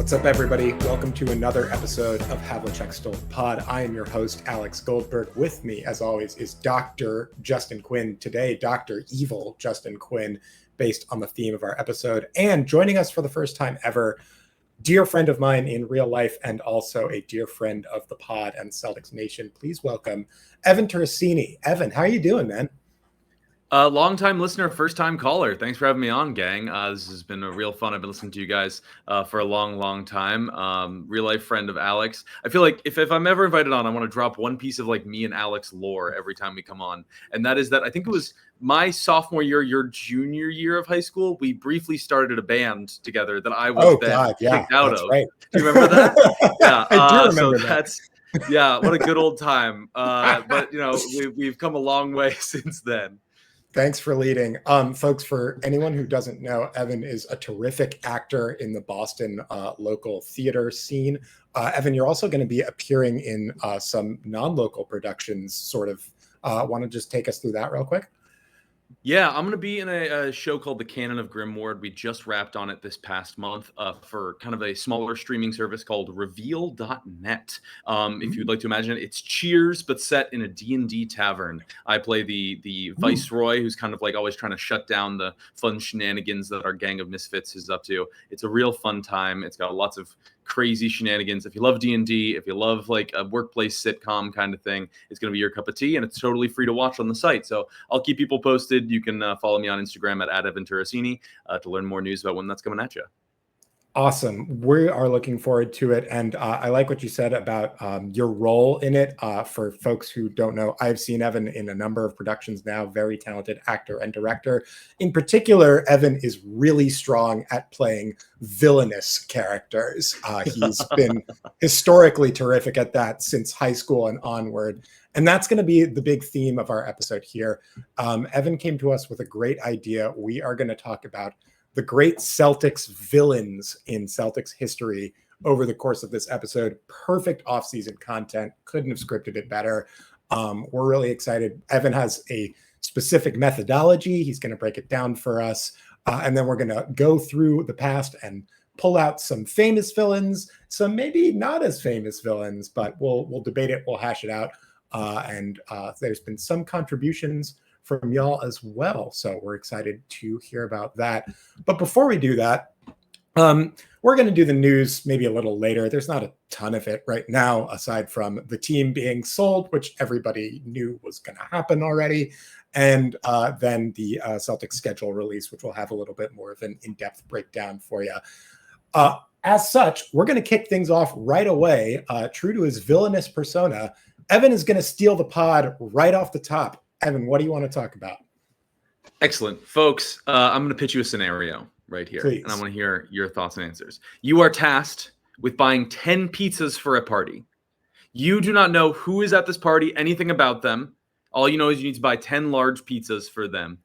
What's up, everybody? Welcome to another episode of Havlicek Stole the Pod. I am your host, Alex Goldberg. With me, as always, is Dr. Justin Quinn. Today, Dr. Evil Justin Quinn, based on the theme of our episode. And joining us for the first time ever, dear friend of mine in real life and also a dear friend of the pod and Celtics Nation. Please welcome Evan Turrisini. Evan, how are you doing, man? Long-time listener, first-time caller. Thanks for having me on, gang. This has been a real fun. I've been listening to you guys for a long time. Real-life friend of Alex. I feel like if I'm ever invited on, I want to drop one piece of like me and Alex lore every time we come on. And that is that I think it was my sophomore year, your junior year of high school. We briefly started a band together that I was kicked out of. Right. Do you remember that? Yeah, I do remember that. Yeah, what a good old time. But, you know, we've come a long way since then. Thanks for leading. Folks, for anyone who doesn't know, Evan is a terrific actor in the Boston local theater scene. Evan, you're also going to be appearing in some non-local productions, sort of. Want to just take us through that real quick? Yeah, I'm going to be in a show called The Canon of Grimward. We just wrapped on it this past month for kind of a smaller streaming service called reveal.net. If you'd like to imagine it, it's Cheers, but set in a D&D tavern. I play the Viceroy, who's kind of like always trying to shut down the fun shenanigans that our gang of misfits is up to. It's a real fun time. It's got lots of crazy shenanigans. If you love D&D, if you love like a workplace sitcom kind of thing, it's going to be your cup of tea, and it's totally free to watch on the site. So I'll keep people posted. You can follow me on Instagram at Evan Turrisini to learn more news about when that's coming at you. Awesome. We are looking forward to it. And I like what you said about your role in it. For folks who don't know, I've seen Evan in a number of productions now, very talented actor and director. In particular, Evan is really strong at playing villainous characters. He's been historically terrific at that since high school and onward. And that's going to be the big theme of our episode here. Evan came to us with a great idea. We are going to talk about the great Celtics villains in Celtics history over the course of this episode. Perfect offseason content. Couldn't have scripted it better. We're really excited. Evan has a specific methodology. He's going to break it down for us. And then we're going to go through the past and pull out some famous villains, some maybe not as famous villains, but we'll debate it. We'll hash it out. And there's been some contributions from y'all as well. So we're excited to hear about that. But before we do that, we're going to do the news maybe a little later. There's not a ton of it right now, aside from the team being sold, which everybody knew was going to happen already. And then the Celtics schedule release, which will have a little bit more of an in-depth breakdown for you. As such, we're going to kick things off right away. True to his villainous persona, Evan is going to steal the pod right off the top. Evan, what do you want to talk about? Excellent. Folks, I'm going to pitch you a scenario right here. Please. And I want to hear your thoughts and answers. You are tasked with buying 10 pizzas for a party. You do not know who is at this party, anything about them. All you know is you need to buy 10 large pizzas for them.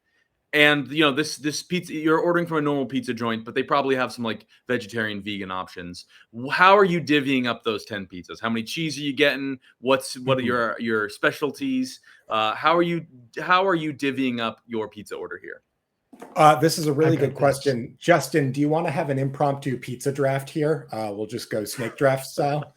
And, you know, this pizza, you're ordering from a normal pizza joint, but they probably have some like vegetarian, vegan options. How are you divvying up those 10 pizzas? How many cheese are you getting? What are your specialties? How are you divvying up your pizza order here? This is a really good question. Justin, do you want to have an impromptu pizza draft here? We'll just go snake draft style.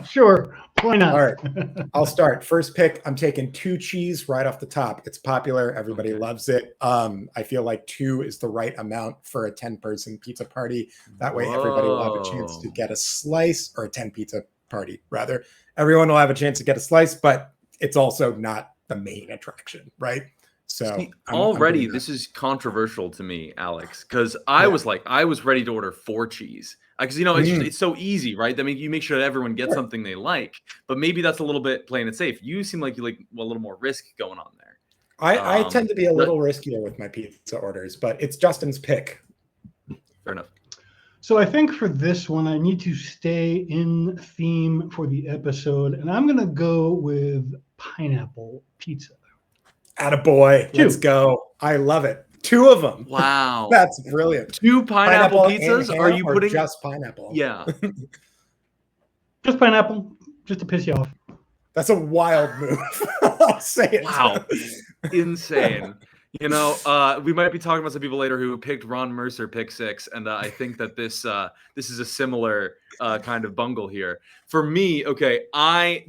Sure. Why not? All right. I'll start. First pick, I'm taking 2 cheese right off the top. It's popular. Everybody loves it. I feel like 2 is the right amount for a 10-person pizza party. That way everybody will have a chance to get a slice, or a 10 pizza party, rather. Everyone will have a chance to get a slice, but it's also not the main attraction, right? So see, already this is controversial to me, Alex, because I was ready to order 4 cheese. Because, you know, it's so easy, right? I mean, you make sure that everyone gets something they like, but maybe that's a little bit playing it safe. You seem like you like a little more risk going on there. I tend to be a little riskier with my pizza orders, but it's Justin's pick. Fair enough. So I think for this one, I need to stay in theme for the episode, and I'm going to go with pineapple pizza. Attaboy. Let's go. I love it. 2 of them. Wow. That's brilliant. 2 pineapple pizzas? Are you putting just pineapple? Yeah. Just pineapple, just to piss you off. That's a wild move. I'll say it. Wow. Insane. We might be talking about some people later who picked Ron Mercer pick 6, and I think that this is a similar kind of bungle here. For me, okay, I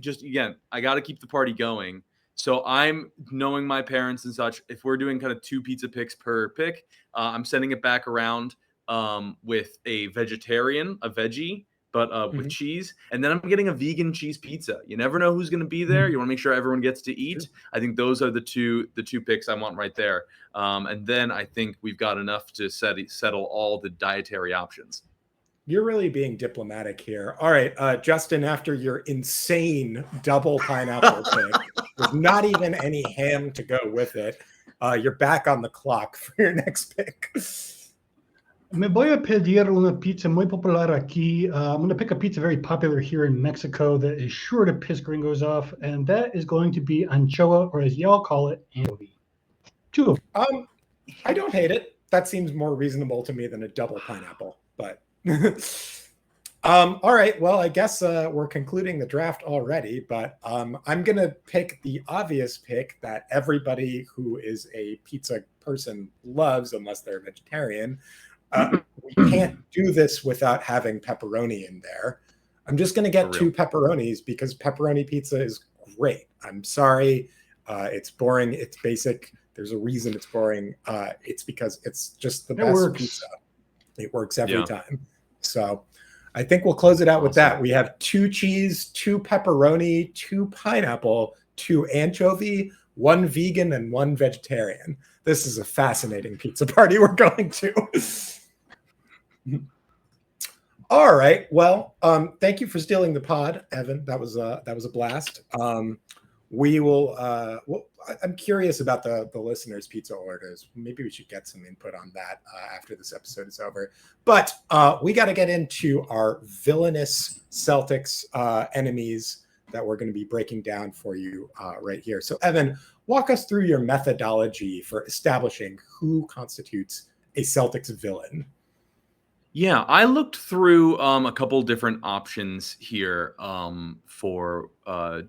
got to keep the party going. So I'm knowing my parents and such. If we're doing kind of 2 pizza picks per pick, I'm sending it back around with a vegetarian, a veggie, but with cheese. And then I'm getting a vegan cheese pizza. You never know who's going to be there. You want to make sure everyone gets to eat. I think those are the two picks I want right there. And then I think we've got enough to settle all the dietary options. You're really being diplomatic here. All right, Justin, after your insane double pineapple pick, with not even any ham to go with it, you're back on the clock for your next pick. Me voy a pedir una pizza muy popular aquí. I'm going to pick a pizza very popular here in Mexico that is sure to piss gringos off, and that is going to be anchoa, or as y'all call it, anchovy. 2 of them. I don't hate it. That seems more reasonable to me than a double pineapple, but all right. Well, I guess we're concluding the draft already, but I'm going to pick the obvious pick that everybody who is a pizza person loves, unless they're a vegetarian. We can't do this without having pepperoni in there. I'm just going to get 2 pepperonis because pepperoni pizza is great. I'm sorry. It's boring. It's basic. There's a reason it's boring. It's because it's just the best pizza. It works every time. So I think we'll close it out with that. We have 2 cheese, 2 pepperoni, 2 pineapple, 2 anchovy, 1 vegan, and 1 vegetarian. This is a fascinating pizza party we're going to. All right. Well, thank you for stealing the pod, Evan. That was a blast. We will. I'm curious about the listeners' pizza orders. Maybe we should get some input on that after this episode is over. But we got to get into our villainous Celtics enemies that we're going to be breaking down for you right here. So, Evan, walk us through your methodology for establishing who constitutes a Celtics villain. Yeah, I looked through a couple different options here for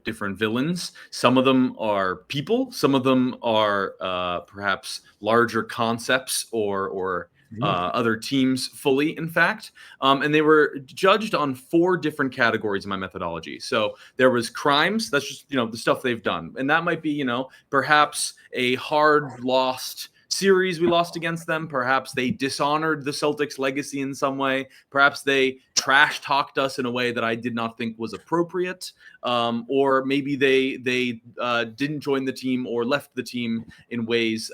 different villains. Some of them are people. Some of them are perhaps larger concepts or other teams fully, in fact. And they were judged on 4 different categories in my methodology. So there was crimes. That's just, the stuff they've done. And that might be, perhaps a hard lost series we lost against them. Perhaps they dishonored the Celtics legacy in some way. Perhaps they trash talked us in a way that I did not think was appropriate. Or maybe they didn't join the team or left the team in ways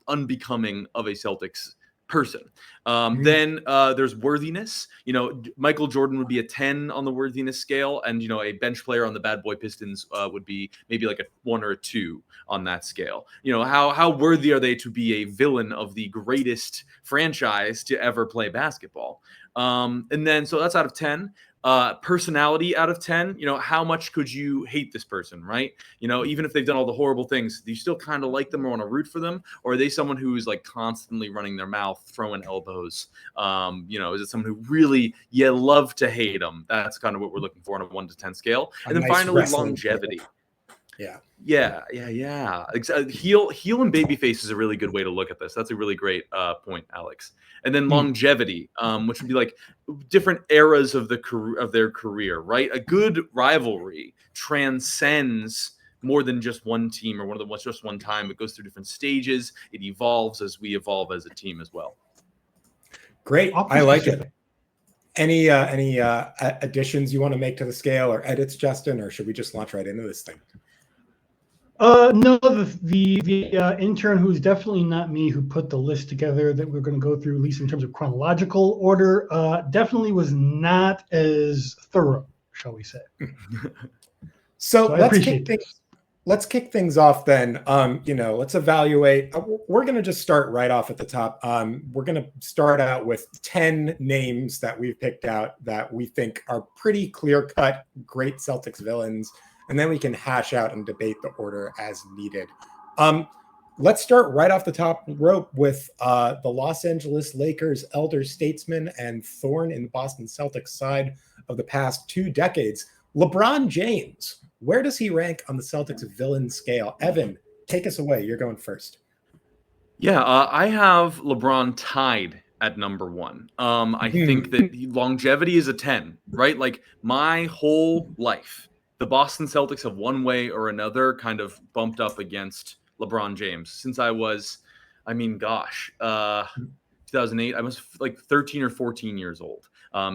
unbecoming of a Celtics person. Then there's worthiness. Michael Jordan would be a 10 on the worthiness scale, and a bench player on the Bad Boy Pistons would be maybe like a 1 or a 2 on that scale. How worthy are they to be a villain of the greatest franchise to ever play basketball? And then so that's out of 10. Personality out of 10, how much could you hate this person, right? Even if they've done all the horrible things, do you still kind of like them or want to root for them? Or are they someone who's like constantly running their mouth, throwing elbows? Is it someone who really, you love to hate them? That's kind of what we're looking for on a 1 to 10 scale. And then finally, longevity. Yeah. Heel and babyface is a really good way to look at this. That's a really great point, Alex. And then longevity, which would be like different eras of their career, right? A good rivalry transcends more than just one team or just one time. It goes through different stages. It evolves as we evolve as a team as well. Great. I like it. Any additions you want to make to the scale or edits, Justin, or should we just launch right into this thing? No, the intern, who's definitely not me, who put the list together that we're going to go through, at least in terms of chronological order, definitely was not as thorough, shall we say. So let's kick things off then. Let's evaluate. We're going to just start right off at the top. We're going to start out with 10 names that we've picked out that we think are pretty clear-cut, great Celtics villains. And then we can hash out and debate the order as needed. Let's start right off the top rope with the Los Angeles Lakers elder statesman and thorn in the Boston Celtics side of the past 2 decades, LeBron James. Where does he rank on the Celtics villain scale? Evan, take us away. You're going first. Yeah, I have LeBron tied at number 1. I think that longevity is a 10, right? Like my whole life, the Boston Celtics have one way or another kind of bumped up against LeBron James since I was, 2008. I was like 13 or 14 years old.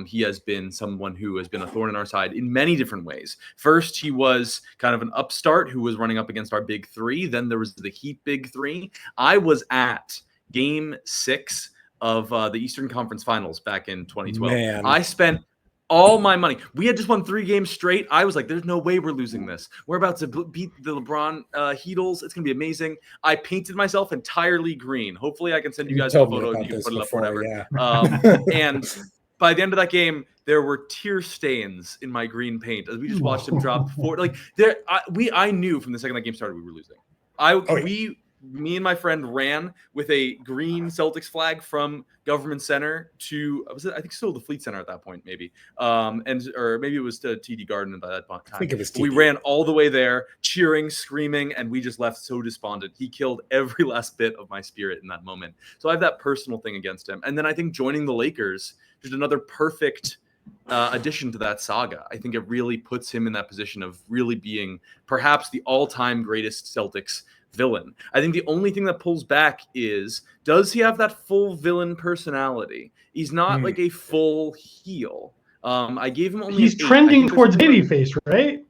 He has been someone who has been a thorn in our side in many different ways. First, he was kind of an upstart who was running up against our big three. Then there was the Heat big three. I was at Game 6 of the Eastern Conference Finals back in 2012. Man. I spent all my money. We had just won 3 games straight. I was like, there's no way we're losing this. We're about to beat the LeBron Heatles. It's going to be amazing. I painted myself entirely green. Hopefully I can send you guys a photo and you can put it up or whatever. Yeah. And by the end of that game, there were tear stains in my green paint as we just watched him drop 4. Like I knew from the second that game started we were losing. Me and my friend ran with a green Celtics flag from Government Center to I think still the Fleet Center at that point, maybe, or maybe it was to TD Garden at that time. I think it was TD. We ran all the way there, cheering, screaming, and we just left so despondent. He killed every last bit of my spirit in that moment. So I have that personal thing against him. And then I think joining the Lakers is another perfect addition to that saga. I think it really puts him in that position of really being perhaps the all-time greatest Celtics villain. I think the only thing that pulls back is, does he have that full villain personality? He's not like a full heel. I gave him only. He's trending towards babyface, right?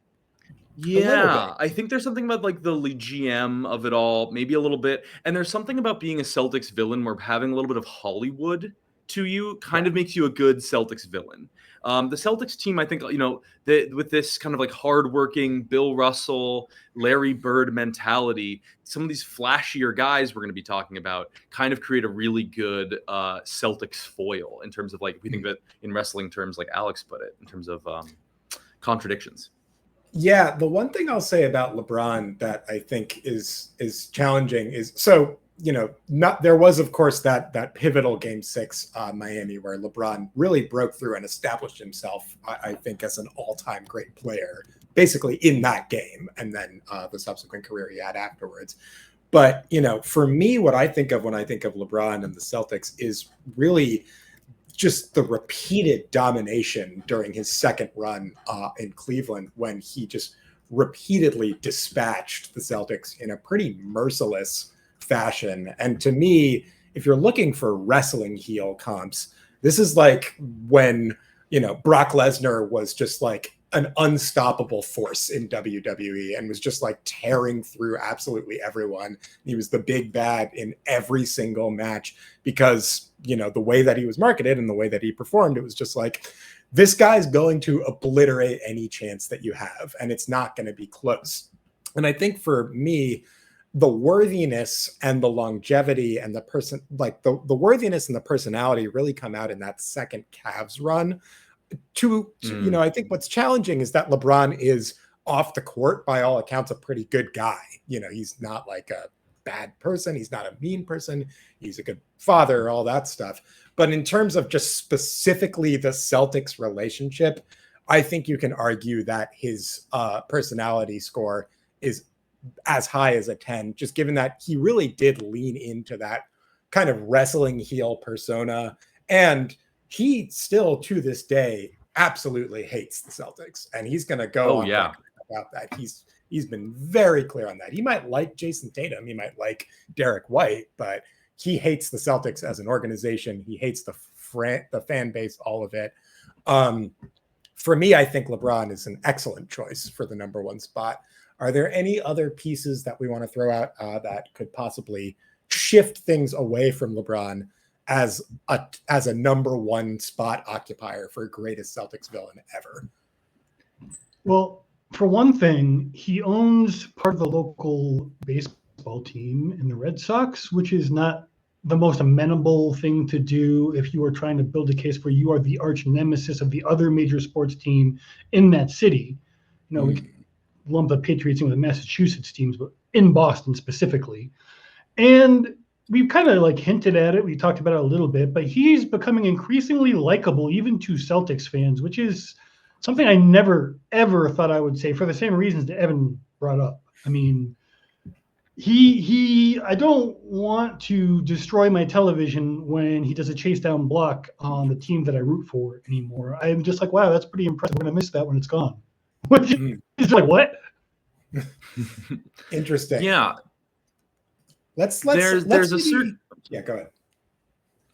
Yeah, I think there's something about like the GM of it all, maybe a little bit. And there's something about being a Celtics villain where having a little bit of Hollywood to you kind of makes you a good Celtics villain. The Celtics team, I think, with this kind of like hardworking Bill Russell, Larry Bird mentality, some of these flashier guys we're going to be talking about kind of create a really good Celtics foil in terms of like, if we think that in wrestling terms, like Alex put it, in terms of contradictions. Yeah, the one thing I'll say about LeBron that I think is challenging is there was, of course, that pivotal Game 6 Miami where LeBron really broke through and established himself, I think, as an all-time great player, basically in that game, and then the subsequent career he had afterwards. But, for me, what I think of when I think of LeBron and the Celtics is really just the repeated domination during his second run in Cleveland, when he just repeatedly dispatched the Celtics in a pretty merciless fashion. And to me, if you're looking for wrestling heel comps, this is like when Brock Lesnar was just like an unstoppable force in WWE and was just like tearing through absolutely everyone. He was the big bad in every single match because the way that he was marketed and the way that he performed, it was just like, this guy's going to obliterate any chance that you have, and it's not going to be close. And I think for me, the worthiness and the longevity and the worthiness and the personality really come out in that second Cavs run. I think what's challenging is that LeBron is off the court, by all accounts, a pretty good guy. He's not like a bad person. He's not a mean person. He's a good father, all that stuff. But in terms of just specifically the Celtics relationship, I think you can argue that his personality score is as high as a 10, just given that he really did lean into that kind of wrestling heel persona. And he still, to this day, absolutely hates the Celtics. And he's going to go on about that. He's been very clear on that. He might like Jason Tatum. He might like Derek White, but he hates the Celtics as an organization. He hates the fan base, all of it. For me, I think LeBron is an excellent choice for the number 1 spot. Are there any other pieces that we want to throw out that could possibly shift things away from LeBron as a number 1 spot occupier for greatest Celtics villain ever? Well, for one thing, he owns part of the local baseball team in the Red Sox, which is not the most amenable thing to do if you are trying to build a case where you are the arch nemesis of the other major sports team in that city. We could lump the Patriots in with the Massachusetts teams, but in Boston specifically. And we've kind of like hinted at it. We talked about it a little bit, but he's becoming increasingly likable even to Celtics fans, which is something I never, ever thought I would say for the same reasons that Evan brought up. I mean, I don't want to destroy my television when he does a chase down block on the team that I root for anymore. I'm just like, wow, that's pretty impressive. We're gonna miss that when it's gone. It's like, what? Interesting. Yeah. Let's there's a certain. Yeah, go ahead.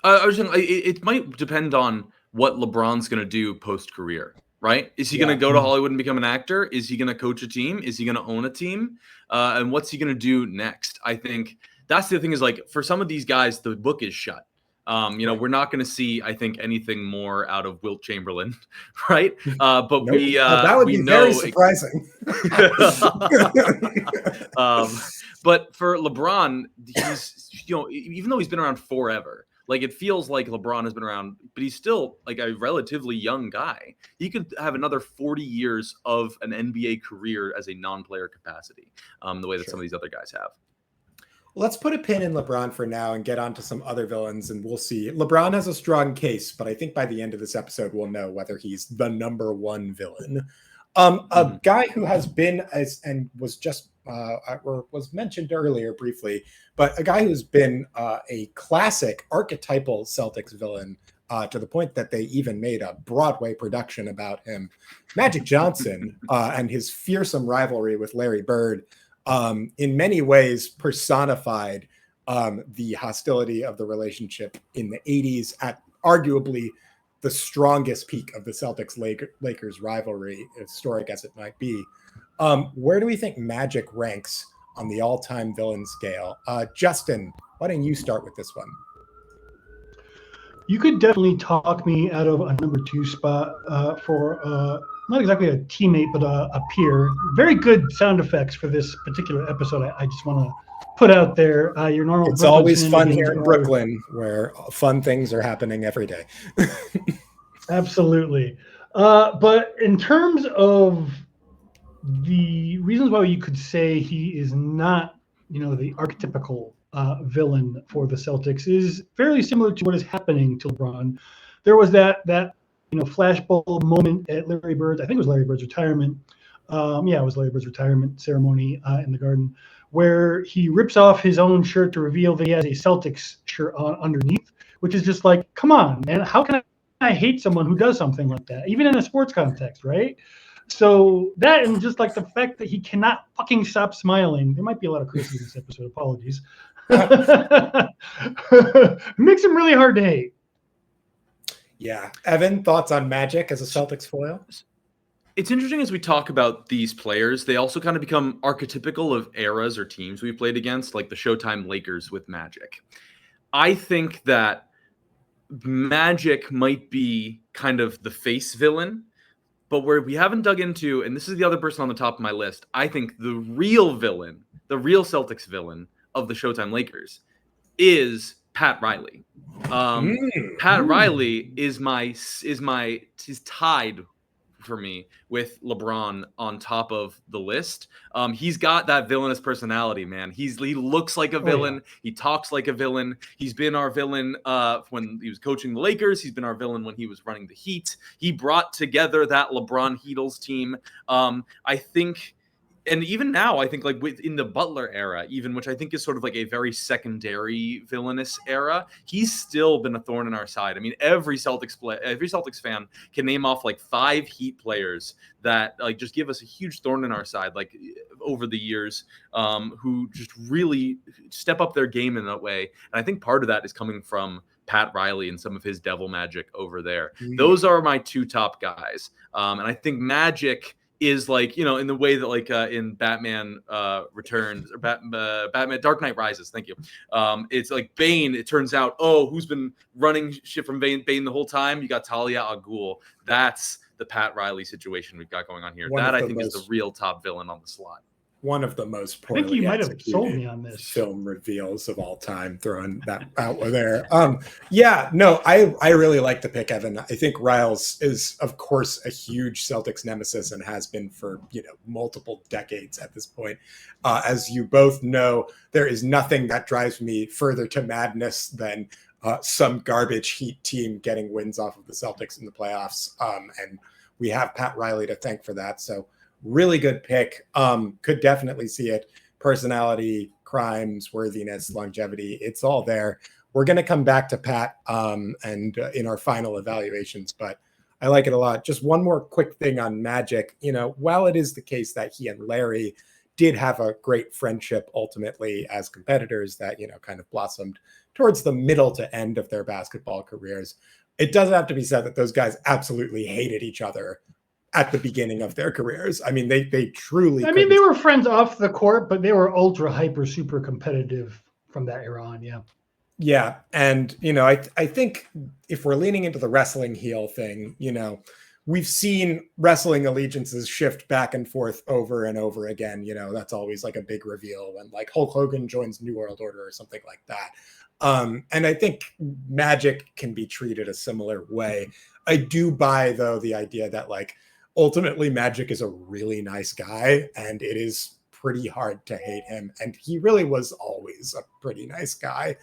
I was saying it might depend on what LeBron's going to do post career, right? Is he going to go to Hollywood and become an actor? Is he going to coach a team? Is he going to own a team? And what's he going to do next? I think that's the thing is like for some of these guys, the book is shut. We're not going to see, I think, anything more out of Wilt Chamberlain, right? But nope. That would be very surprising. But for LeBron, he's even though he's been around forever, like it feels like LeBron has been around, but he's still like a relatively young guy. He could have another 40 years of an NBA career as a non-player capacity, the way that some of these other guys have. Let's put a pin in LeBron for now and get on to some other villains, and we'll see. LeBron has a strong case, but I think by the end of this episode, we'll know whether he's the number one villain. A guy who has been and was just or was mentioned earlier briefly, but a guy who's been a classic archetypal Celtics villain to the point that they even made a Broadway production about him. Magic Johnson and his fearsome rivalry with Larry Bird. In many ways personified the hostility of the relationship in the 80s at arguably the strongest peak of the Celtics-Lakers rivalry, historic as it might be. Where do we think Magic ranks on the all-time villain scale? Justin, why don't you start with this one? You could definitely talk me out of a number 2 spot for not exactly a teammate, but a peer. Very good sound effects for this particular episode. I just want to put out there your normal. It's Brooklyn always fun here in Brooklyn, where fun things are happening every day. Absolutely. But in terms of the reasons why you could say he is not, the archetypical villain for the Celtics is fairly similar to what is happening to LeBron. There was that flashbulb moment at Larry Bird's, I think it was Larry Bird's retirement. It was Larry Bird's retirement ceremony in the Garden, where he rips off his own shirt to reveal that he has a Celtics shirt on underneath, which is just like, come on, man, how can I hate someone who does something like that, even in a sports context, right? So that, and just like the fact that he cannot fucking stop smiling. There might be a lot of criticism in this episode, apologies. Makes him really hard to hate. Yeah. Evan, thoughts on Magic as a Celtics foil? It's interesting as we talk about these players, they also kind of become archetypical of eras or teams we've played against, like the Showtime Lakers with Magic. I think that Magic might be kind of the face villain, but where we haven't dug into, and this is the other person on the top of my list, I think the real villain, the real Celtics villain of the Showtime Lakers is Pat Riley. Pat Riley is tied for me with LeBron on top of the list. He's got that villainous personality, man. He looks like a villain. He talks like a villain. He's been our villain when he was coaching the Lakers. He's been our villain when he was running the Heat. He brought together that LeBron Heatles team. I think. And even now, I think like within the Butler era, even, which I think is sort of like a very secondary villainous era, he's still been a thorn in our side. I mean, every Celtics fan can name off like 5 Heat players that like just give us a huge thorn in our side, like over the years, who just really step up their game in that way. And I think part of that is coming from Pat Riley and some of his devil magic over there. Those are my 2 top guys. And I think Magic is like, in the way that like in Batman Returns or Batman Dark Knight Rises, thank you. It's like Bane, it turns out, who's been running shit from Bane the whole time? You got Talia al Ghul. That's the Pat Riley situation we've got going on here. That I think is the real top villain on the slot. One of the most poorly I think you might have sold me on this film reveals of all time, throwing that out there. I really like the pick, Evan. I think Riles is, of course, a huge Celtics nemesis and has been for multiple decades at this point. As you both know, there is nothing that drives me further to madness than some garbage Heat team getting wins off of the Celtics in the playoffs. And we have Pat Riley to thank for that. So really good pick. Could definitely see it. Personality, crimes, worthiness, longevity. It's all there. We're going to come back to Pat and in our final evaluations, but I like it a lot. Just one more quick thing on Magic. While it is the case that he and Larry did have a great friendship ultimately as competitors that, kind of blossomed towards the middle to end of their basketball careers, it doesn't have to be said that those guys absolutely hated each other at the beginning of their careers. I mean, they truly. I mean, they were friends off the court, but they were ultra hyper super competitive from that era on. Yeah. Yeah. And, I think if we're leaning into the wrestling heel thing, we've seen wrestling allegiances shift back and forth over and over again. That's always like a big reveal when like Hulk Hogan joins New World Order or something like that. And I think Magic can be treated a similar way. I do buy, though, the idea that like ultimately Magic is a really nice guy and it is pretty hard to hate him. And he really was always a pretty nice guy,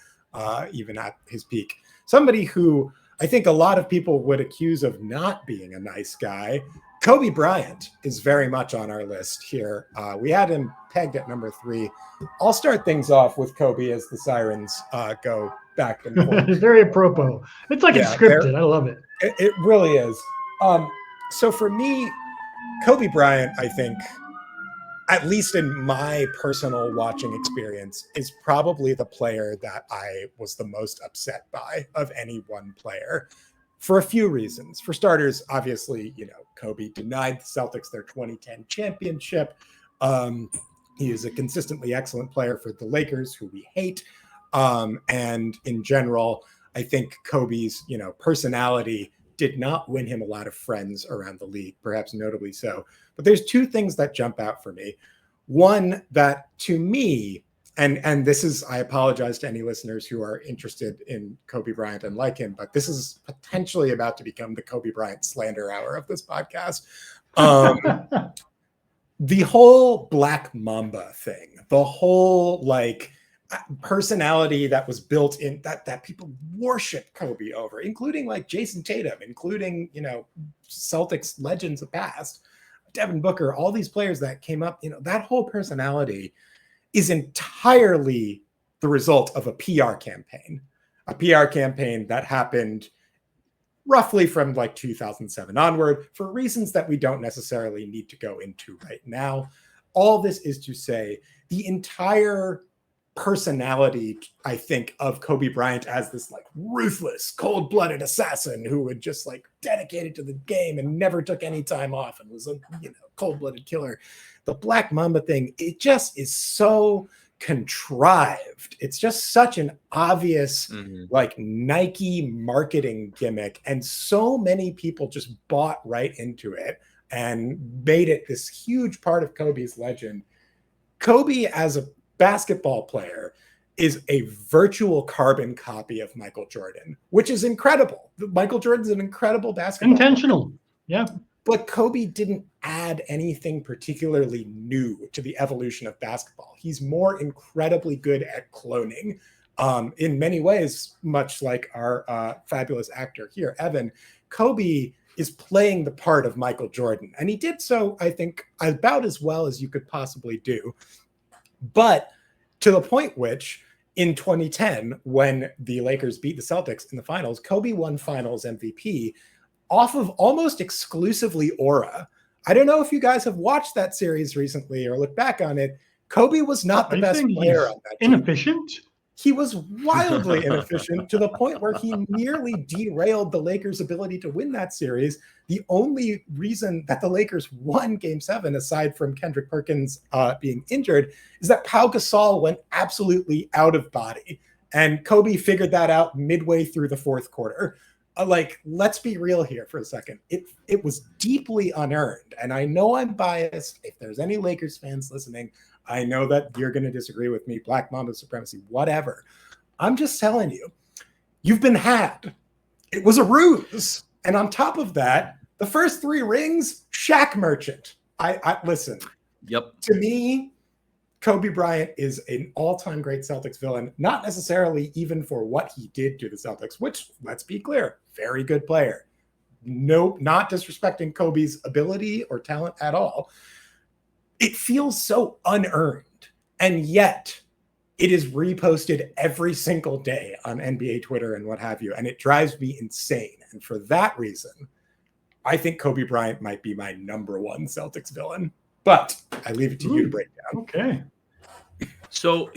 even at his peak. Somebody who I think a lot of people would accuse of not being a nice guy, Kobe Bryant, is very much on our list here. We had him pegged at number 3. I'll start things off with Kobe as the sirens go back and forth. Very apropos. It's like it's scripted. I love it. It really is. So for me, Kobe Bryant, I think, at least in my personal watching experience, is probably the player that I was the most upset by of any one player for a few reasons. For starters, obviously, Kobe denied the Celtics their 2010 championship. He is a consistently excellent player for the Lakers, who we hate. And in general, I think Kobe's, personality did not win him a lot of friends around the league, perhaps notably so. But there's 2 things that jump out for me. One, that to me, and this is, I apologize to any listeners who are interested in Kobe Bryant and like him, but this is potentially about to become the Kobe Bryant slander hour of this podcast. The whole Black Mamba thing, the whole like personality that was built in that people worship Kobe over, including like Jason Tatum, including, Celtics legends of past, Devin Booker, all these players that came up, that whole personality is entirely the result of a PR campaign that happened roughly from like 2007 onward for reasons that we don't necessarily need to go into right now. All this is to say the entire personality, I think, of Kobe Bryant as this like ruthless, cold-blooded assassin who would just like dedicated to the game and never took any time off and was a cold-blooded killer. The Black Mamba thing, it just is so contrived. It's just such an obvious like Nike marketing gimmick, and so many people just bought right into it and made it this huge part of Kobe's legend. Kobe as a basketball player is a virtual carbon copy of Michael Jordan, which is incredible. Michael Jordan's an incredible basketball intentional player. Yeah, but Kobe didn't add anything particularly new to the evolution of basketball. He's more incredibly good at cloning, in many ways, much like our fabulous actor here, Evan. Kobe is playing the part of Michael Jordan, and he did so, I think, about as well as you could possibly do. But to the point which in 2010, when the Lakers beat the Celtics in the finals, Kobe won finals MVP off of almost exclusively aura. I don't know if you guys have watched that series recently or looked back on it. Kobe was not the best player on that team. Inefficient? He was wildly inefficient to the point where he nearly derailed the Lakers' ability to win that series. The only reason that the Lakers won Game 7, aside from Kendrick Perkins being injured, is that Pau Gasol went absolutely out of body. And Kobe figured that out midway through the 4th quarter. Let's be real here for a second. It was deeply unearned. And I know I'm biased. If there's any Lakers fans listening, I know that you're going to disagree with me. Black Mamba supremacy, whatever. I'm just telling you, you've been had. It was a ruse. And on top of that, the first 3 rings, Shaq merchant. I listen. Yep. To me, Kobe Bryant is an all-time great Celtics villain, not necessarily even for what he did to the Celtics, which, let's be clear, very good player. No, not disrespecting Kobe's ability or talent at all. It feels so unearned. And yet, it is reposted every single day on NBA Twitter and what have you, and it drives me insane. And for that reason, I think Kobe Bryant might be my number one Celtics villain. But I leave it to you to break down. Okay. So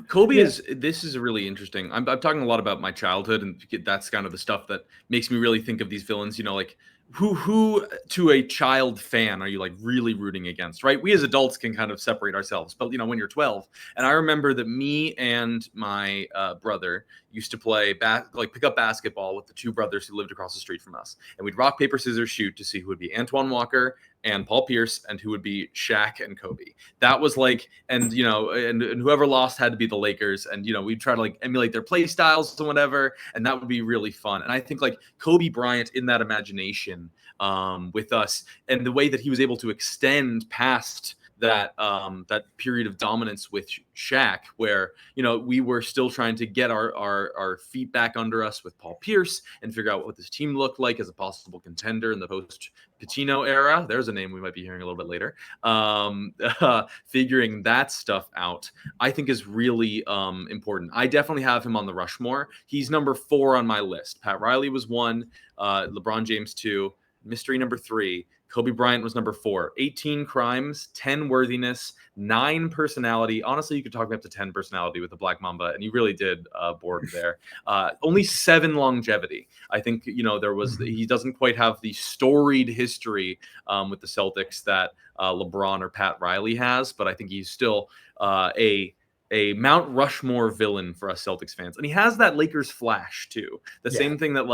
Kobe this is really interesting. I'm talking a lot about my childhood, and that's kind of the stuff that makes me really think of these villains, like who to a child fan are you like really rooting against, right? We as adults can kind of separate ourselves, but when you're 12, and I remember that me and my brother used to play pick up basketball with the two brothers who lived across the street from us, and we'd rock, paper, scissors, shoot to see who would be Antoine Walker and Paul Pierce and who would be Shaq and Kobe. That was and whoever lost had to be the Lakers, and we'd try to emulate their play styles and whatever, and that would be really fun. And I think Kobe Bryant in that imagination with us, and the way that he was able to extend past that period of dominance with Shaq, where we were still trying to get our feet back under us with Paul Pierce and figure out what this team looked like as a possible contender in the post Pitino era. There's a name we might be hearing a little bit later. Figuring that stuff out, I think, is really important. I definitely have him on the Rushmore. He's number 4 on my list. Pat Riley was 1, LeBron James 2, mystery number 3. Kobe Bryant was number 4. 18 crimes, 10 worthiness, 9 personality. Honestly, you could talk up to 10 personality with the Black Mamba, and you really did board there. Only 7 longevity. I think he doesn't quite have the storied history with the Celtics that LeBron or Pat Riley has, but I think he's still a Mount Rushmore villain for us Celtics fans, and he has that Lakers flash too. The same thing that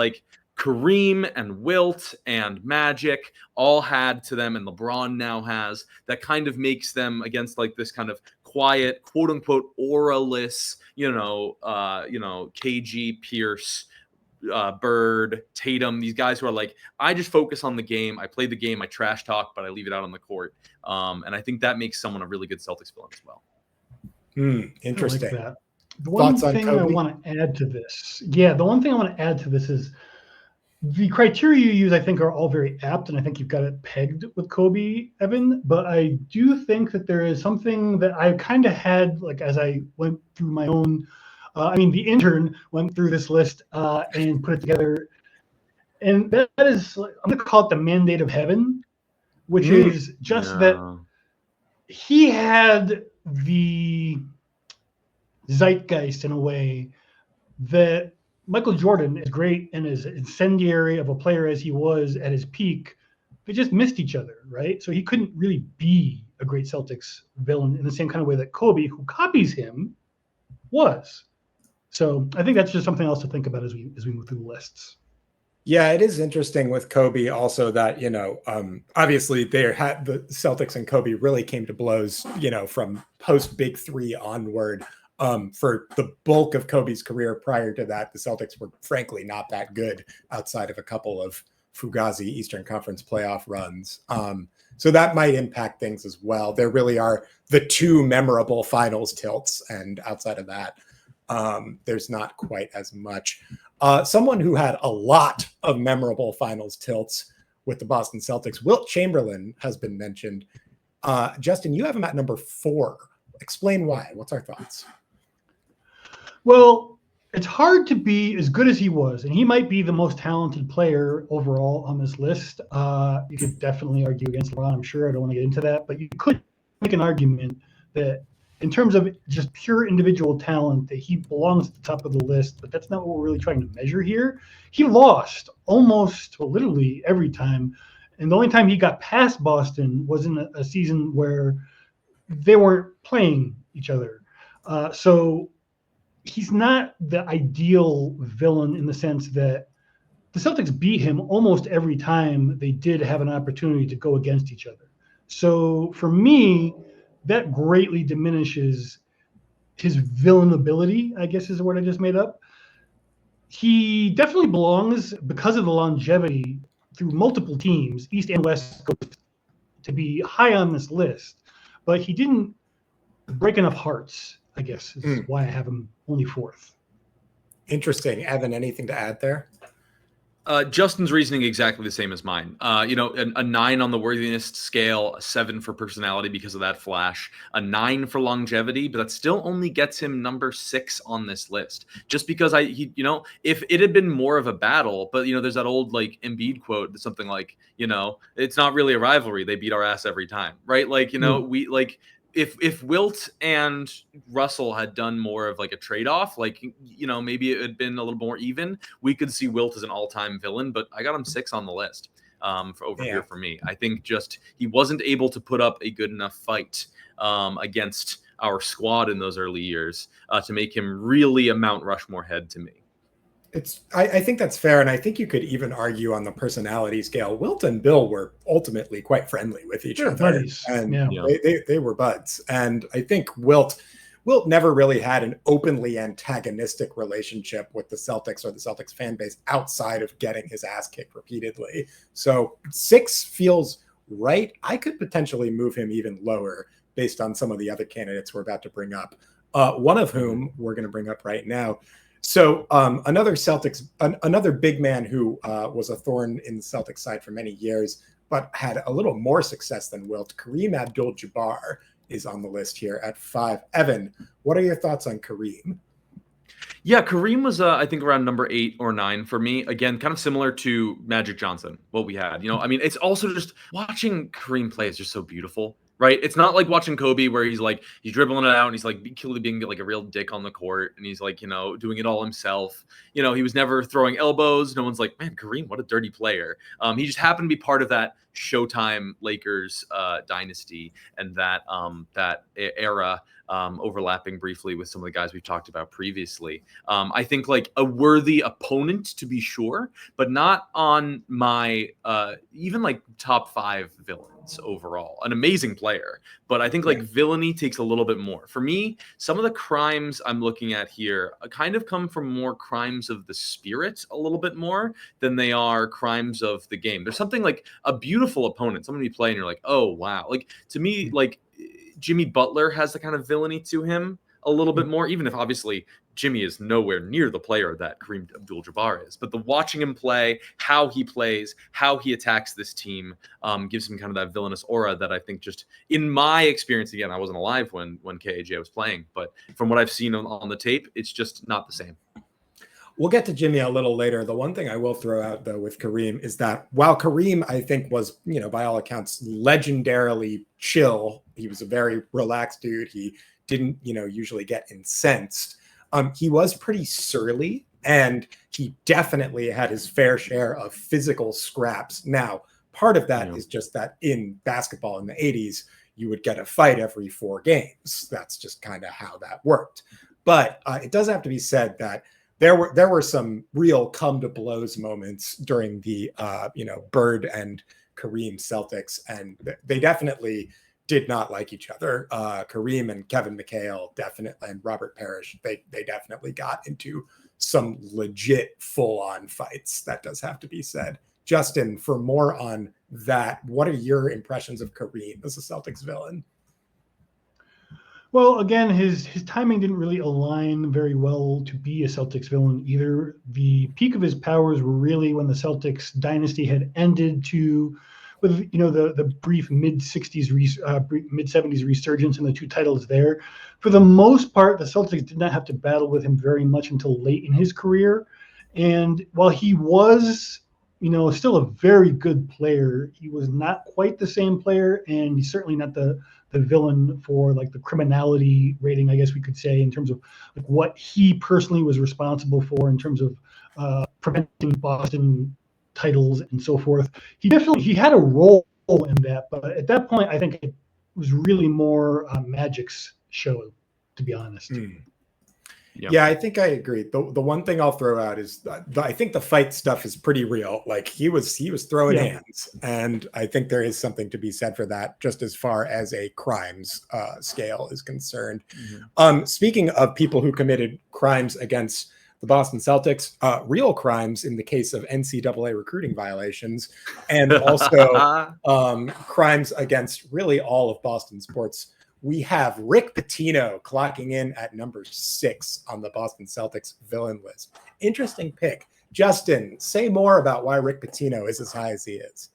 Kareem and Wilt and Magic all had to them, and LeBron now has, that kind of makes them against this kind of quiet, quote unquote, aura-less, KG, Pierce, Bird, Tatum, these guys who are I just focus on the game. I play the game. I trash talk, but I leave it out on the court. And I think that makes someone a really good Celtics villain as well. Interesting. I like that. The one thing I want to add to this, is the criteria you use, I think, are all very apt, and I think you've got it pegged with Kobe, Evan. But I do think that there is something that I kind of had, as I went through my own. The intern went through this list and put it together, and that is, I'm going to call it the mandate of heaven, which is just that he had the zeitgeist in a way that Michael Jordan, as great and as incendiary of a player as he was at his peak, they just missed each other, right? So he couldn't really be a great Celtics villain in the same kind of way that Kobe, who copies him, was. So I think that's just something else to think about as we move through the lists. Yeah, it is interesting with Kobe also that, obviously the Celtics and Kobe really came to blows, from post Big 3 onward. For the bulk of Kobe's career prior to that, the Celtics were frankly not that good outside of a couple of Fugazi Eastern Conference playoff runs. So that might impact things as well. There really are the 2 memorable finals tilts, and outside of that, there's not quite as much. Someone who had a lot of memorable finals tilts with the Boston Celtics, Wilt Chamberlain, has been mentioned. Justin, you have him at number 4. Explain why. What's our thoughts? Well, it's hard to be as good as he was, and he might be the most talented player overall on this list. You could definitely argue against LeBron, I'm sure. I don't want to get into that, but you could make an argument that in terms of just pure individual talent, that he belongs at the top of the list, but that's not what we're really trying to measure here. He lost almost, literally every time, and the only time he got past Boston was in a season where they weren't playing each other. So he's not the ideal villain in the sense that the Celtics beat him almost every time they did have an opportunity to go against each other. So for me, that greatly diminishes his villainability, I guess is the word I just made up. He definitely belongs, because of the longevity through multiple teams, East and West Coast, to be high on this list. But he didn't break enough hearts, I guess, is why I have him only 4th. Interesting. Evan, anything to add there? Justin's reasoning exactly the same as mine. A 9 on the worthiness scale, a 7 for personality because of that flash, a 9 for longevity, but that still only gets him number 6 on this list. Just because if it had been more of a battle, but there's that old like Embiid quote that's something like, it's not really a rivalry. They beat our ass every time, right? We like. If Wilt and Russell had done more of like a trade-off, maybe it had been a little more even, we could see Wilt as an all-time villain, but I got him 6 on the list here for me. I think just he wasn't able to put up a good enough fight against our squad in those early years to make him really a Mount Rushmore head to me. I think that's fair, and I think you could even argue on the personality scale, Wilt and Bill were ultimately quite friendly with each other, buddies. And they were buds. And I think Wilt never really had an openly antagonistic relationship with the Celtics or the Celtics fan base outside of getting his ass kicked repeatedly. So 6 feels right. I could potentially move him even lower based on some of the other candidates we're about to bring up. One of whom we're going to bring up right now. So another big man who was a thorn in the Celtics side for many years, but had a little more success than Wilt, Kareem Abdul-Jabbar is on the list here at 5. Evan, what are your thoughts on Kareem? Yeah, Kareem was, I think, around number 8 or 9 for me. Again, kind of similar to Magic Johnson, what we had. It's also just watching Kareem play is just so beautiful. Right. It's not like watching Kobe where he's dribbling it out and he's like being like a real dick on the court. And he's like, doing it all himself. He was never throwing elbows. No one's like, man, Kareem, what a dirty player. He just happened to be part of that Showtime Lakers dynasty and that era overlapping briefly with some of the guys we've talked about previously. I think like a worthy opponent to be sure, but not on my even like top 5 villains overall. An amazing player, but I think like villainy takes a little bit more. For me, some of the crimes I'm looking at here kind of come from more crimes of the spirit a little bit more than they are crimes of the game. There's something like a beautiful opponent, someone you play and you're like, oh wow. Like to me, like Jimmy Butler has the kind of villainy to him a little bit more, even if obviously Jimmy is nowhere near the player that Kareem Abdul-Jabbar is. But the watching him play, how he plays, how he attacks this team gives him kind of that villainous aura that I think just in my experience, again, I wasn't alive when KAJ was playing, but from what I've seen on the tape, it's just not the same. We'll get to Jimmy a little later. The one thing I will throw out, though, with Kareem is that while Kareem, I think, was, by all accounts, legendarily chill, he was a very relaxed dude. He didn't, usually get incensed. He was pretty surly, and he definitely had his fair share of physical scraps. Now, part of that is just that in basketball in the 80s, you would get a fight every 4 games. That's just kind of how that worked. But it does have to be said that there were some real come to blows moments during the Bird and Kareem Celtics, and they definitely did not like each other. Kareem and Kevin McHale definitely, and Robert Parrish, they definitely got into some legit full-on fights. That does have to be said. Justin, for more on that, what are your impressions of Kareem as a Celtics villain? Well, again, his timing didn't really align very well to be a Celtics villain either. The peak of his powers were really when the Celtics dynasty had ended with the brief mid-70s resurgence and the 2 titles there. For the most part, the Celtics did not have to battle with him very much until late in his career. And while he was, still a very good player, he was not quite the same player, and he's certainly not the villain for like the criminality rating, I guess we could say, in terms of like what he personally was responsible for in terms of preventing Boston titles and so forth. He had a role in that, but at that point, I think it was really more Magic's show, to be honest. Yeah, I think I agree. The one thing I'll throw out is I think the fight stuff is pretty real. Like he was throwing hands, and I think there is something to be said for that, just as far as a crimes scale is concerned. Speaking of people who committed crimes against the Boston Celtics, real crimes in the case of NCAA recruiting violations, and also crimes against really all of Boston sports. We have Rick Pitino clocking in at number 6 on the Boston Celtics villain list. Interesting pick. Justin, say more about why Rick Pitino is as high as he is.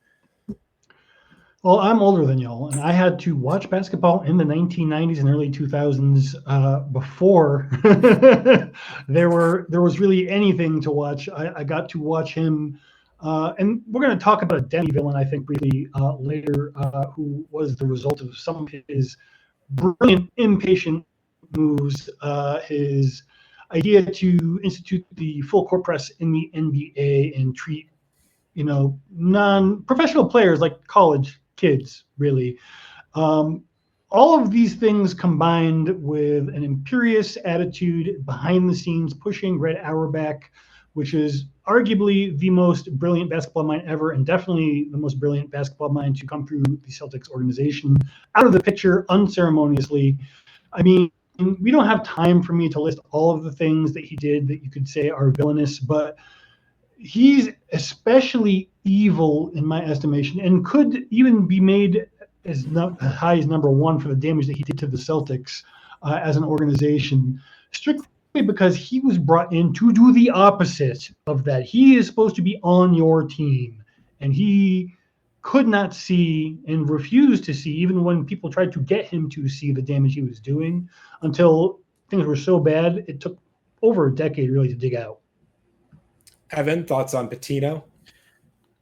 Well, I'm older than y'all, and I had to watch basketball in the 1990s and early 2000s before there was really anything to watch. I got to watch him, and we're going to talk about a Demi villain, I think, really later, who was the result of some of his brilliant, impatient moves, his idea to institute the full court press in the NBA and treat non-professional players like college kids, really. All of these things combined with an imperious attitude behind the scenes, pushing Red Auerbach, which is arguably the most brilliant basketball mind ever, and definitely the most brilliant basketball mind to come through the Celtics organization, out of the picture unceremoniously. I mean, we don't have time for me to list all of the things that he did that you could say are villainous, but he's especially evil in my estimation, and could even be made as high as number one for the damage that he did to the Celtics as an organization, strictly because he was brought in to do the opposite of that. He is supposed to be on your team, and he could not see and refused to see, even when people tried to get him to see the damage he was doing, until things were so bad it took over a decade really to dig out. Evan, thoughts on Pitino?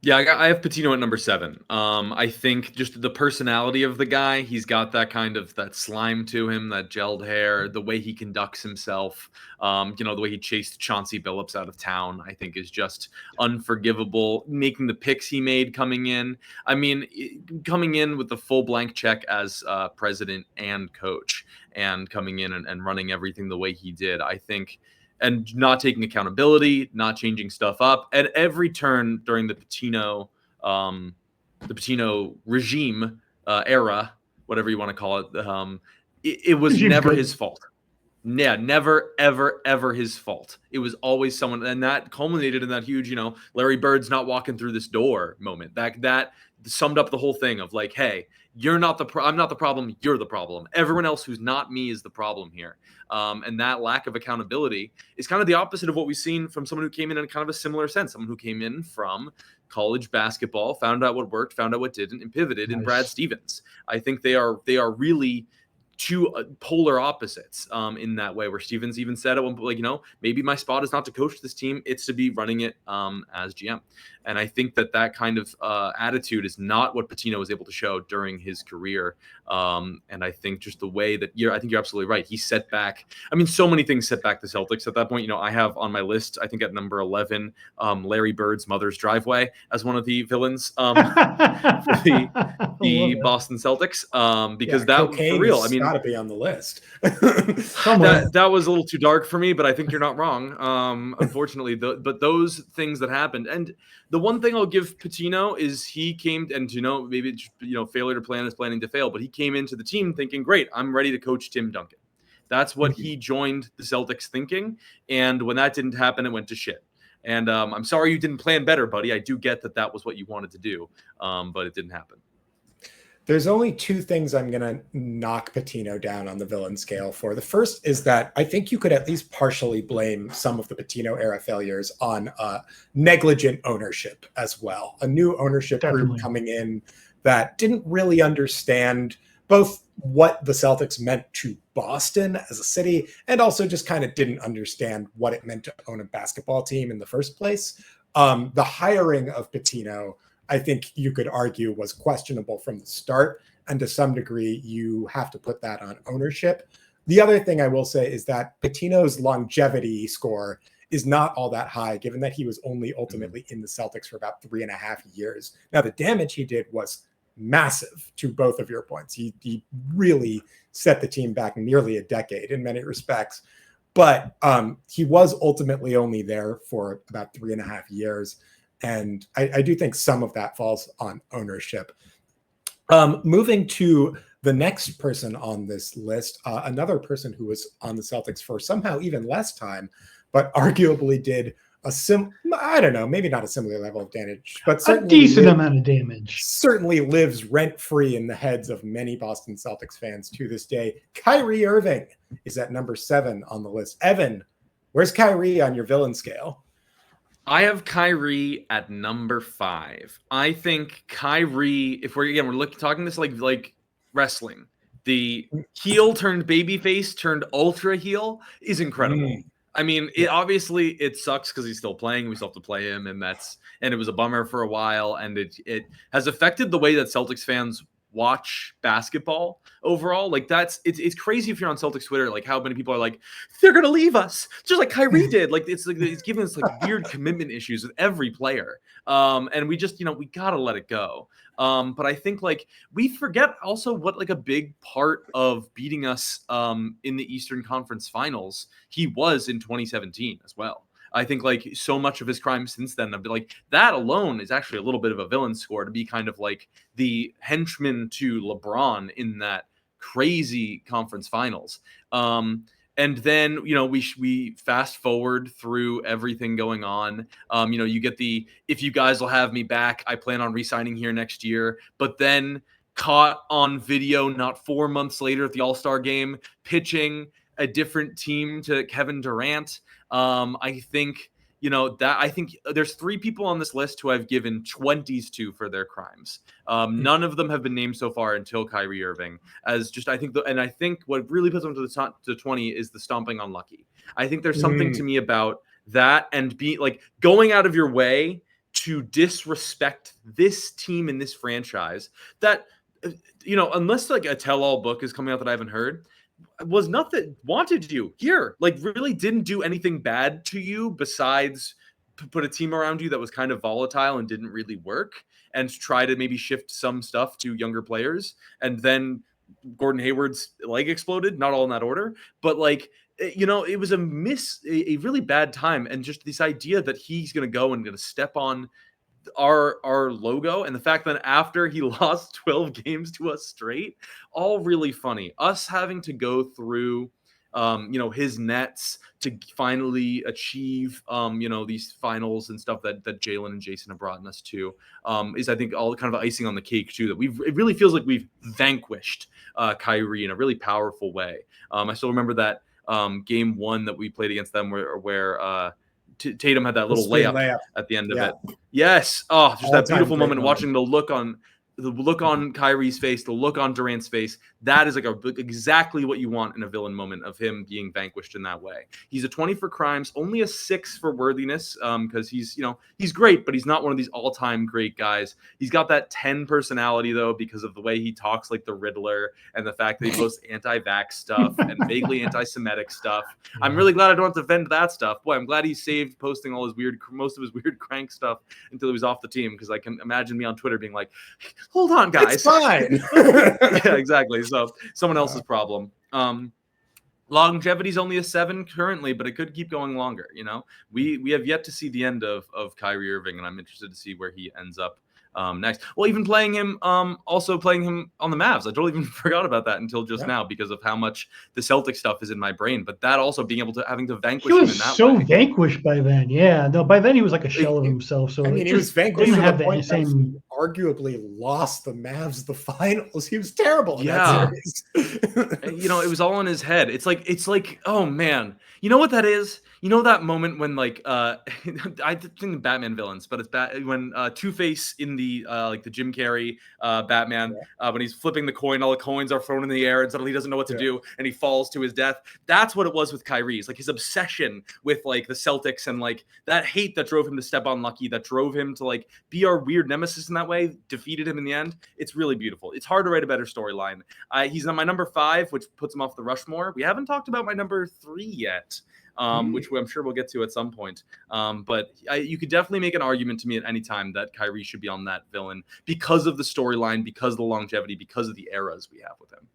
Yeah, I have Pitino at number 7. I think just the personality of the guy, he's got that kind of that slime to him, that gelled hair, the way he conducts himself, the way he chased Chauncey Billups out of town, I think is just unforgivable. Making the picks he made coming in. I mean, coming in with the full blank check as president and coach, and coming in and running everything the way he did, I think. And not taking accountability, not changing stuff up at every turn during the Pitino regime era, whatever you want to call it. It was never his fault. Yeah, never, ever, ever his fault. It was always someone, and that culminated in that huge, Larry Bird's not walking through this door moment. That summed up the whole thing of like, hey, I'm not the problem. You're the problem. Everyone else who's not me is the problem here. And that lack of accountability is kind of the opposite of what we've seen from someone who came in kind of a similar sense. Someone who came in from college basketball, found out what worked, found out what didn't, and pivoted in Brad Stevens. I think they are really two polar opposites in that way, where Stevens even said at one point, maybe my spot is not to coach this team, it's to be running it as GM. And I think that kind of attitude is not what Pitino was able to show during his career. And I think just the way that I think you're absolutely right. He set back, so many things set back the Celtics at that point. I have on my list, I think at number 11, Larry Bird's mother's driveway as one of the villains for the Boston Celtics. Because that was for real. Gotta be on the list. that was a little too dark for me, but I think you're not wrong. Unfortunately, but those things that happened, and the one thing I'll give Pitino is he came, and maybe failure to plan is planning to fail, but he came into the team thinking, great, I'm ready to coach Tim Duncan. That's what he joined the Celtics thinking, and when that didn't happen, it went to shit. And I'm sorry you didn't plan better, buddy. I do get that was what you wanted to do, but it didn't happen. There's only two things I'm going to knock Pitino down on the villain scale for. The first is that I think you could at least partially blame some of the Pitino era failures on negligent ownership as well. A new ownership group coming in that didn't really understand both what the Celtics meant to Boston as a city, and also just kind of didn't understand what it meant to own a basketball team in the first place. The hiring of Pitino, I think you could argue, was questionable from the start. And to some degree, you have to put that on ownership. The other thing I will say is that Pitino's longevity score is not all that high, given that he was only ultimately in the Celtics for about 3.5 years. Now, the damage he did was massive to both of your points. He really set the team back nearly a decade in many respects. But he was ultimately only there for about 3.5 years. And I do think some of that falls on ownership. Moving to the next person on this list, another person who was on the Celtics for somehow even less time, but arguably did maybe not a similar level of damage, but certainly a decent amount of damage. Certainly lives rent-free in the heads of many Boston Celtics fans to this day. Kyrie Irving is at number 7 on the list. Evan, where's Kyrie on your villain scale? I have Kyrie at number 5. I think Kyrie, if we're talking this like wrestling, the heel turned babyface turned ultra heel is incredible. I mean, obviously it sucks because he's still playing. We still have to play him, and it was a bummer for a while, and it has affected the way that Celtics fans watch basketball overall. Like it's crazy if you're on Celtics Twitter, like how many people are like, they're gonna leave us just like Kyrie did. Like it's giving us like weird commitment issues with every player. And we just, we gotta let it go. But I think like we forget also what like a big part of beating us in the Eastern Conference Finals he was in 2017 as well. I think like so much of his crime since then, I've been like that alone is actually a little bit of a villain score to be kind of like the henchman to LeBron in that crazy conference finals. And then, we fast forward through everything going on. You get if you guys will have me back, I plan on re-signing here next year. But then caught on video not 4 months later at the All-Star game, pitching a different team to Kevin Durant. I think there's 3 people on this list who I've given 20s to for their crimes. None of them have been named so far until Kyrie Irving. I think what really puts them to the top to 20 is the stomping on Lucky. I think there's something to me about that and be like going out of your way to disrespect this team and this franchise that, unless like a tell-all book is coming out that I haven't heard, was nothing wanted you here, like really didn't do anything bad to you besides put a team around you that was kind of volatile and didn't really work and try to maybe shift some stuff to younger players. And then Gordon Hayward's leg exploded, not all in that order, but like, it was a really bad time. And just this idea that he's going to go and going to step on our logo, and the fact that after he lost 12 games to us straight, all really funny. Us having to go through his nets to finally achieve these finals and stuff that Jalen and Jason have brought us to is, I think, all kind of icing on the cake too, that it really feels like we've vanquished Kyrie in a really powerful way. I still remember that game 1 that we played against them where Tatum had that little layup at the end of it. Yes. Oh, just that beautiful moment, watching the look on Kyrie's face, the look on Durant's face. That is like exactly what you want in a villain moment of him being vanquished in that way. He's a 20 for crimes, only a 6 for worthiness, because he's great, but he's not one of these all-time great guys. He's got that 10 personality though, because of the way he talks like the Riddler and the fact that he posts anti-vax stuff and vaguely anti-Semitic stuff. I'm really glad I don't have to defend that stuff. Boy, I'm glad he saved posting most of his weird crank stuff until he was off the team, because I can imagine me on Twitter being like, hold on, guys. It's fine. Yeah, exactly. So someone else's problem. Longevity is only a 7 currently, but it could keep going longer. We have yet to see the end of Kyrie Irving, and I'm interested to see where he ends up next. Well, even playing him on the Mavs. I totally even forgot about that until just now because of how much the Celtic stuff is in my brain. But that also having to vanquish him in that way. He was so vanquished by then. Yeah, no, by then he was like a shell of himself. So he was vanquished to the point that he arguably lost the Mavs the finals. He was terrible in that series. It was all in his head. It's like, oh man, you know what that is? You know that moment when like I think the Batman villains, but it's when Two-Face in the like the Jim Carrey Batman when he's flipping the coin, all the coins are thrown in the air and suddenly he doesn't know what to do and he falls to his death. That's what it was with Kyrie. It's like his obsession with like the Celtics and like that hate that drove him to step on Lucky, that drove him to like be our weird nemesis in that way, defeated him in the end. It's really beautiful. It's hard to write a better storyline. He's on my number 5, which puts him off the Rushmore. We haven't talked about my number 3 yet. Which I'm sure we'll get to at some point. But you could definitely make an argument to me at any time that Kyrie should be on that villain because of the storyline, because of the longevity, because of the eras we have with him.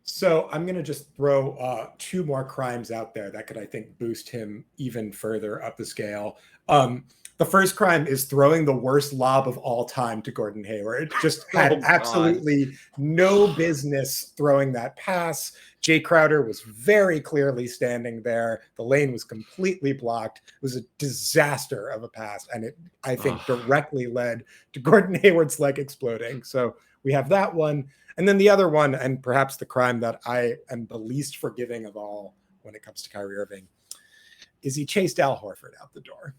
So I'm going to just throw 2 more crimes out there that could, I think, boost him even further up the scale. The first crime is throwing the worst lob of all time to Gordon Hayward. Just had absolutely no business throwing that pass. Jay Crowder was very clearly standing there. The lane was completely blocked. It was a disaster of a pass. And it, I think, directly led to Gordon Hayward's leg exploding. So we have that one. And then the other one, and perhaps the crime that I am the least forgiving of all when it comes to Kyrie Irving, is he chased Al Horford out the door.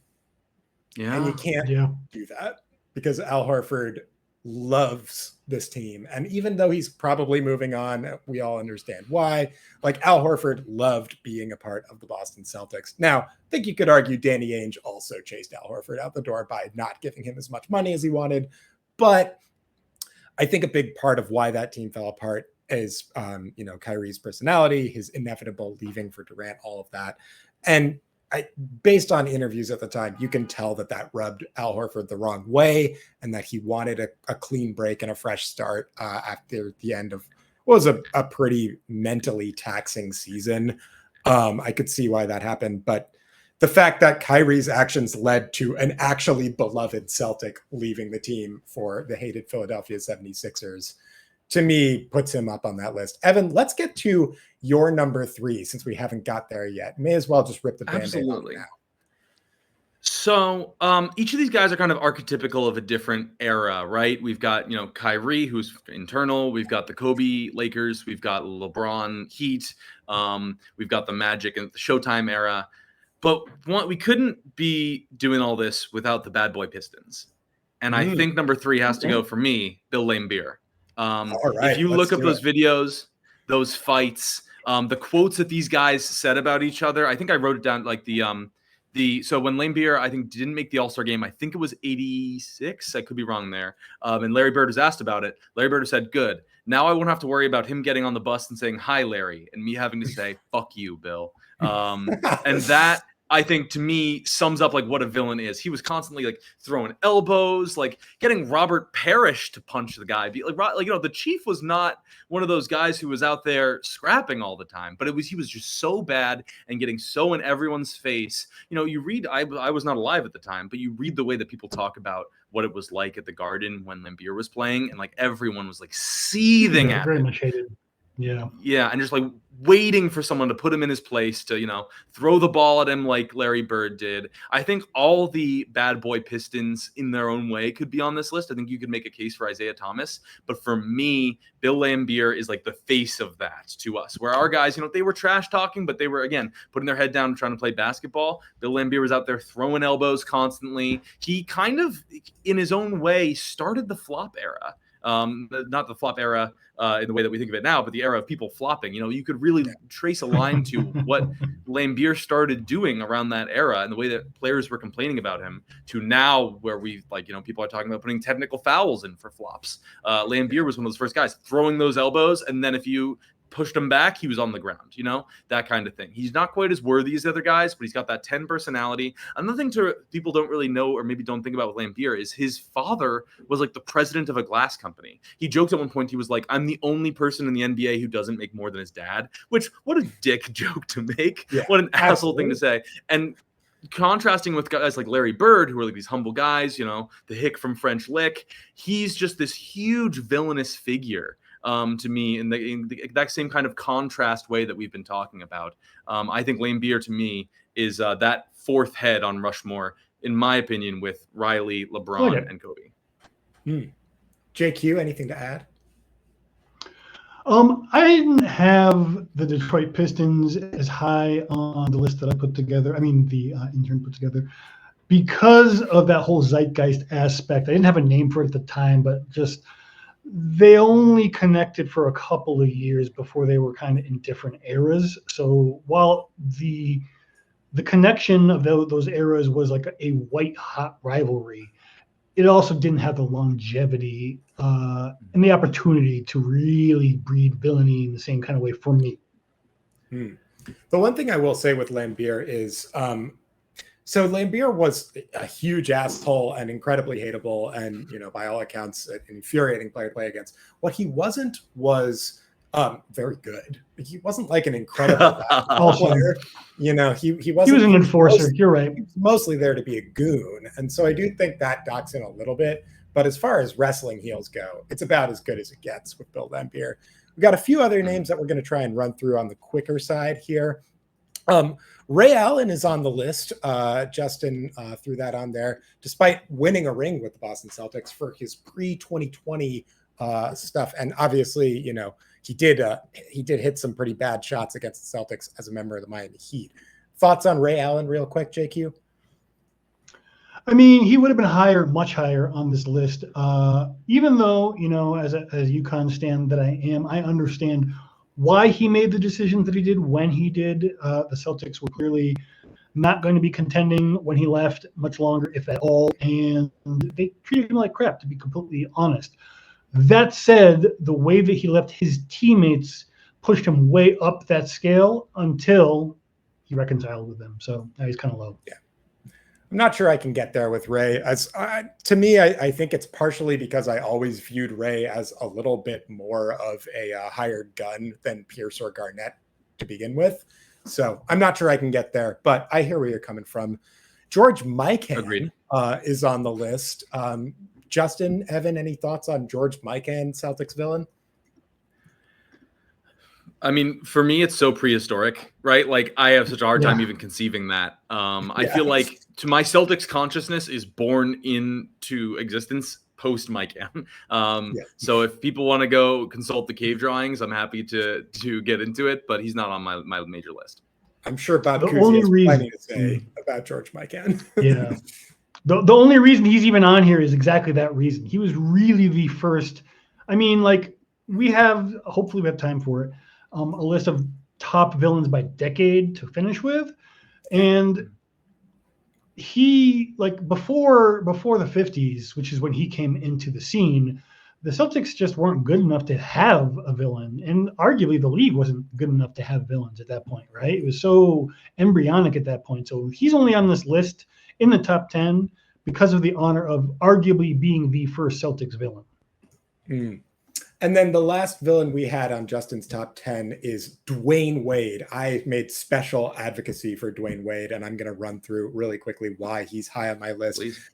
And you can't do that because Al Horford loves this team. And even though he's probably moving on, we all understand why. Like, Al Horford loved being a part of the Boston Celtics. Now, I think you could argue Danny Ainge also chased Al Horford out the door by not giving him as much money as he wanted. But I think a big part of why that team fell apart is, Kyrie's personality, his inevitable leaving for Durant, all of that. And based on interviews at the time, you can tell that rubbed Al Horford the wrong way, and that he wanted a clean break and a fresh start after the end of what was a pretty mentally taxing season. I could see why that happened, but the fact that Kyrie's actions led to an actually beloved Celtic leaving the team for the hated Philadelphia 76ers, to me, puts him up on that list. Evan, let's get to your number 3 since we haven't got there yet. May as well just rip the Band-Aid off now. So each of these guys are kind of archetypical of a different era, right? We've got, Kyrie, who's internal. We've got the Kobe Lakers. We've got LeBron Heat. We've got the Magic and the Showtime era. But we couldn't be doing all this without the bad boy Pistons. And I think number 3 has to go for me, Bill Laimbeer. If you look up those videos, those fights, the quotes that these guys said about each other, I think I wrote it down, like so when Laimbeer, I think, didn't make the All-Star game, I think it was 86. I could be wrong there. And Larry Bird was asked about it. Larry Bird said, good. Now I won't have to worry about him getting on the bus and saying, hi, Larry, and me having to say, fuck you, Bill. And that, I think, to me, sums up like what a villain is. He was constantly like throwing elbows, like getting Robert Parrish to punch the guy. The Chief was not one of those guys who was out there scrapping all the time, but he was just so bad and getting so in everyone's face. You read, I was not alive at the time, but you read the way that people talk about what it was like at the Garden when Laimbeer was playing, and like everyone was like seething at very him. much hated. Yeah, and just like waiting for someone to put him in his place to, throw the ball at him like Larry Bird did. I think all the bad boy Pistons in their own way could be on this list. I think you could make a case for Isaiah Thomas, but for me, Bill Laimbeer is like the face of that to us, where our guys, they were trash talking, but they were, again, putting their head down and trying to play basketball. Bill Laimbeer was out there throwing elbows constantly. He kind of, in his own way, started the flop era. Not the flop era in the way that we think of it now, but the era of people flopping. You could really trace a line to what Laimbeer started doing around that era and the way that players were complaining about him, to now where we people are talking about putting technical fouls in for flops. Laimbeer was one of those first guys throwing those elbows, and then if you pushed him back, he was on the ground, that kind of thing. He's not quite as worthy as the other guys, but he's got that 10 personality. Another thing people don't really know, or maybe don't think about with Laimbeer, is his father was like the president of a glass company. He joked at one point, he was like, I'm the only person in the NBA who doesn't make more than his dad, which, what a dick joke to make. Yeah, what an asshole thing to say. And contrasting with guys like Larry Bird, who are like these humble guys, the hick from French Lick, he's just this huge villainous figure. To me, in the exact same kind of contrast way that we've been talking about. I think Laimbeer, to me, is that 4th head on Rushmore, in my opinion, with Riley, LeBron, and Kobe. JQ, anything to add? I didn't have the Detroit Pistons as high on the list that I put together. I mean, the intern put together, because of that whole zeitgeist aspect. I didn't have a name for it at the time, but just they only connected for a couple of years before they were kind of in different eras. So while the connection of those eras was like a white hot rivalry, it also didn't have the longevity and the opportunity to really breed villainy in the same kind of way for me. The one thing I will say with Laimbeer is, so Laimbeer was a huge asshole and incredibly hateable, and by all accounts, an infuriating player to play against. What he wasn't was very good. He wasn't like an incredible player. He wasn't. He was an enforcer. You're right. He was mostly there to be a goon, and so I do think that docks in a little bit. But as far as wrestling heels go, it's about as good as it gets with Bill Laimbeer. We've got a few other names that we're going to try and run through on the quicker side here. Ray Allen is on the list. Justin threw that on there, despite winning a ring with the Boston Celtics for his pre-2020 stuff. And obviously, he did hit some pretty bad shots against the Celtics as a member of the Miami Heat. Thoughts on Ray Allen real quick, JQ? I mean, he would have been much higher on this list. Even though, as a UConn stan that I am, I understand why he made the decisions that he did when he did. The Celtics were clearly not going to be contending when he left much longer, if at all, and they treated him like crap, to be completely honest. That said, the way that he left his teammates pushed him way up that scale until he reconciled with them. So now he's kind of low. Yeah. I'm not sure I can get there with Ray. To me, I think it's partially because I always viewed Ray as a little bit more of a hired gun than Pierce or Garnett to begin with. So I'm not sure I can get there, but I hear where you're coming from. George Mikan is on the list. Justin, Evan, any thoughts on George Mikan, Celtics villain? I mean, for me, it's so prehistoric, right? Like, I have such a hard time even conceiving that. I feel like to my Celtics consciousness is born into existence post Mikan. So if people want to go consult the cave drawings, I'm happy to get into it, but he's not on my major list. I'm sure Bob Cousy has plenty to say about George Mikan. Yeah. The only reason he's even on here is exactly that reason. He was really the first. I mean, like, hopefully we have time for it, a list of top villains by decade to finish with. And he, like, before the 50s, which is when he came into the scene, the Celtics just weren't good enough to have a villain. And arguably the league wasn't good enough to have villains at that point, right? It was so embryonic at that point. So he's only on this list in the top 10 because of the honor of arguably being the first Celtics villain. And then the last villain we had on Justin's top 10 is Dwayne Wade. I made special advocacy for Dwayne Wade, and I'm going to run through really quickly why he's high on my list. Please.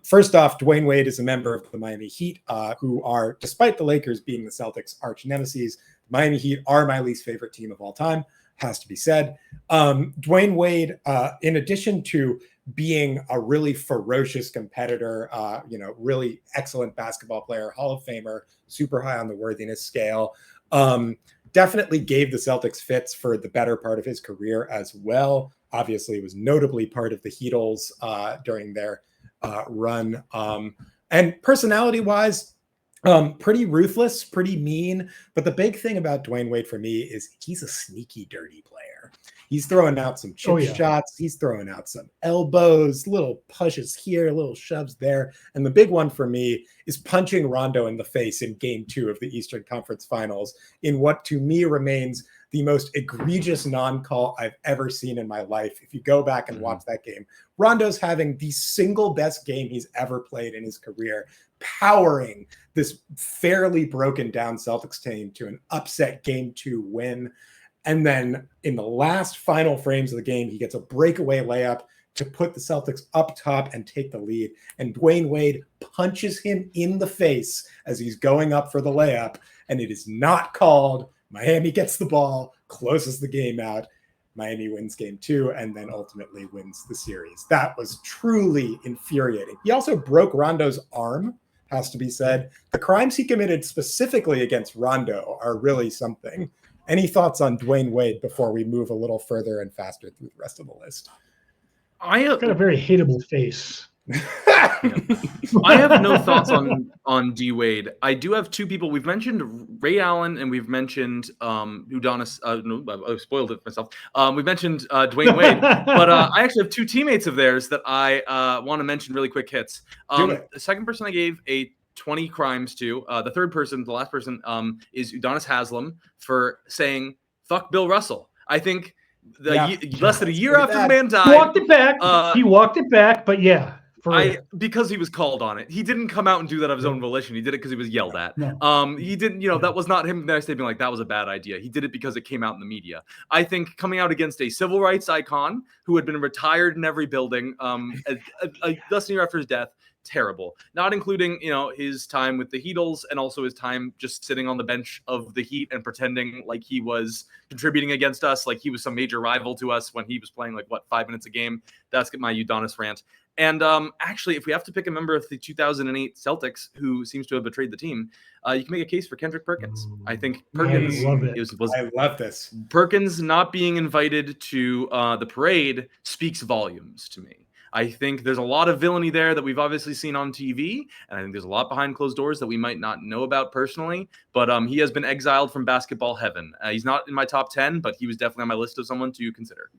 First off, Dwayne Wade is a member of the Miami Heat, who are, despite the Lakers being the Celtics' arch nemesis, Miami Heat are my least favorite team of all time, has to be said. Dwayne Wade, in addition to being a really ferocious competitor, really excellent basketball player, Hall of Famer, super high on the worthiness scale, definitely gave the Celtics fits for the better part of his career as well. Obviously, was notably part of the Heatles during their run. And personality-wise, pretty ruthless, pretty mean. But the big thing about Dwayne Wade for me is he's a sneaky, dirty player. He's throwing out some chip shots. He's throwing out some elbows, little pushes here, little shoves there. And the big one for me is punching Rondo in the face in Game 2 of the Eastern Conference Finals in what to me remains the most egregious non-call I've ever seen in my life. If you go back and watch that game, Rondo's having the single best game he's ever played in his career, powering this fairly broken down Celtics team to an upset Game 2 win. And then in the last final frames of the game, he gets a breakaway layup to put the Celtics up top and take the lead. And Dwayne Wade punches him in the face as he's going up for the layup. And it is not called. Miami gets the ball, closes the game out. Miami wins Game 2 and then ultimately wins the series. That was truly infuriating. He also broke Rondo's arm, has to be said. The crimes he committed specifically against Rondo are really something. Any thoughts on Dwayne Wade before we move a little further and faster through the rest of the list? He's got a very hateable face. I have no thoughts on D Wade. I do have two people. We've mentioned Ray Allen and we've mentioned Udonis. No, I spoiled it myself. We've mentioned Dwayne Wade, but I actually have two teammates of theirs that I want to mention really quick hits. The second person I gave a 20 crimes to. The third person, the last person, is Udonis Haslem for saying "fuck Bill Russell." I think less than a year after the man died, he walked it back. But yeah, because he was called on it. He didn't come out and do that of his own volition. He did it because he was yelled at. No. He didn't. That was not him next day being like that was a bad idea. He did it because it came out in the media. I think coming out against a civil rights icon who had been retired in every building, less than a year after his death. Terrible, not including his time with the Heatles and also his time just sitting on the bench of the Heat and pretending like he was contributing against us, like he was some major rival to us when he was playing 5 minutes a game. That's my Udonis rant. And actually, if we have to pick a member of the 2008 Celtics who seems to have betrayed the team, you can make a case for Kendrick Perkins. I think Perkins I love this. Perkins not being invited to the parade speaks volumes to me. I think there's a lot of villainy there that we've obviously seen on TV, and I think there's a lot behind closed doors that we might not know about personally. But he has been exiled from basketball heaven. He's not in my top 10, but he was definitely on my list of someone to consider.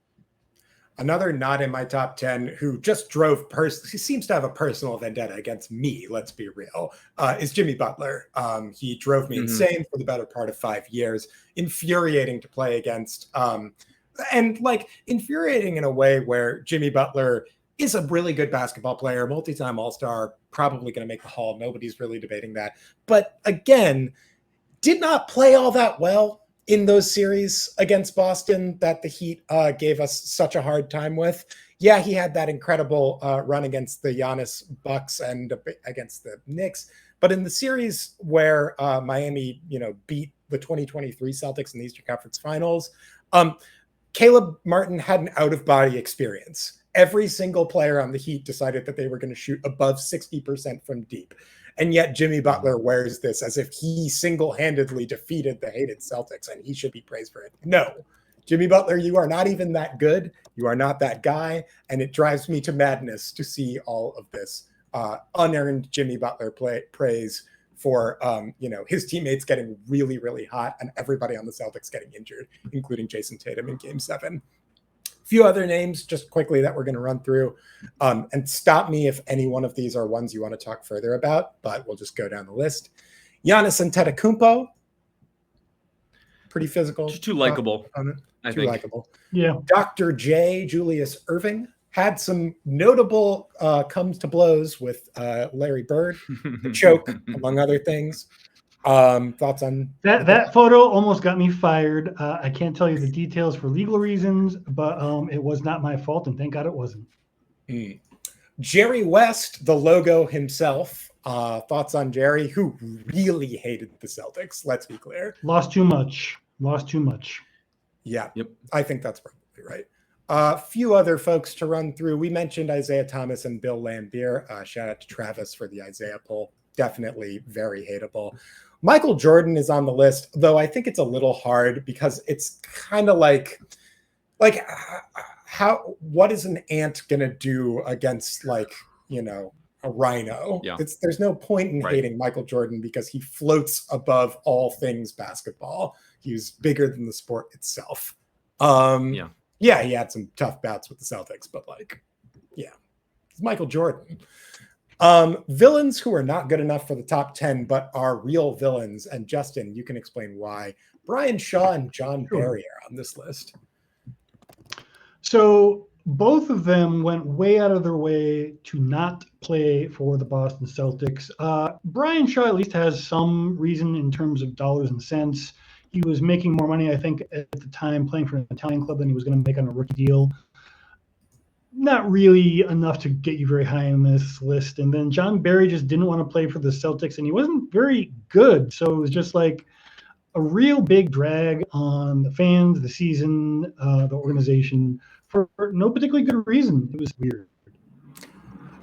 Another not in my top 10 who just he seems to have a personal vendetta against me, let's be real, is Jimmy Butler. He drove me insane for the better part of 5 years. Infuriating to play against. And like infuriating in a way where Jimmy Butler is a really good basketball player, multi-time All-Star, probably going to make the Hall. Nobody's really debating that. But again, did not play all that well in those series against Boston that the Heat gave us such a hard time with. Yeah, he had that incredible run against the Giannis Bucks and against the Knicks. But in the series where Miami, beat the 2023 Celtics in the Eastern Conference Finals, Caleb Martin had an out-of-body experience. Every single player on the Heat decided that they were going to shoot above 60% from deep. And yet Jimmy Butler wears this as if he single-handedly defeated the hated Celtics and he should be praised for it. No, Jimmy Butler, you are not even that good. You are not that guy. And it drives me to madness to see all of this unearned Jimmy Butler praise for, his teammates getting really, really hot and everybody on the Celtics getting injured, including Jason Tatum in Game 7. Few other names just quickly that we're going to run through, and stop me if any one of these are ones you want to talk further about, but we'll just go down the list. Giannis Antetokounmpo, pretty physical. Just too likable. Too likable. Yeah. Dr. J, Julius Erving, had some notable comes to blows with Larry Bird, the choke, among other things. Thoughts on that photo almost got me fired. I can't tell you the details for legal reasons, but it was not my fault, and thank God it wasn't. Jerry West, the logo himself. Thoughts on Jerry, who really hated the Celtics, let's be clear. Lost too much. Yeah. Yep. I think that's probably right. A few other folks to run through. We mentioned Isaiah Thomas and Bill Laimbeer. Shout out to Travis for the Isaiah poll. Definitely very hateable. Michael Jordan is on the list, though I think it's a little hard because it's kind of like what is an ant going to do against a rhino? Yeah. There's no point in hating Michael Jordan because he floats above all things basketball. He's bigger than the sport itself. Yeah, he had some tough bouts with the Celtics, but it's Michael Jordan. Villains who are not good enough for the top 10, but are real villains. And Justin, you can explain why. Brian Shaw and John Barry are on this list. So both of them went way out of their way to not play for the Boston Celtics. Brian Shaw at least has some reason in terms of dollars and cents. He was making more money, I think, at the time playing for an Italian club than he was going to make on a rookie deal. Not really enough to get you very high on this list. And then John Barry just didn't want to play for the Celtics, and he wasn't very good. So it was just like a real big drag on the fans, the season, the organization, for no particularly good reason. It was weird.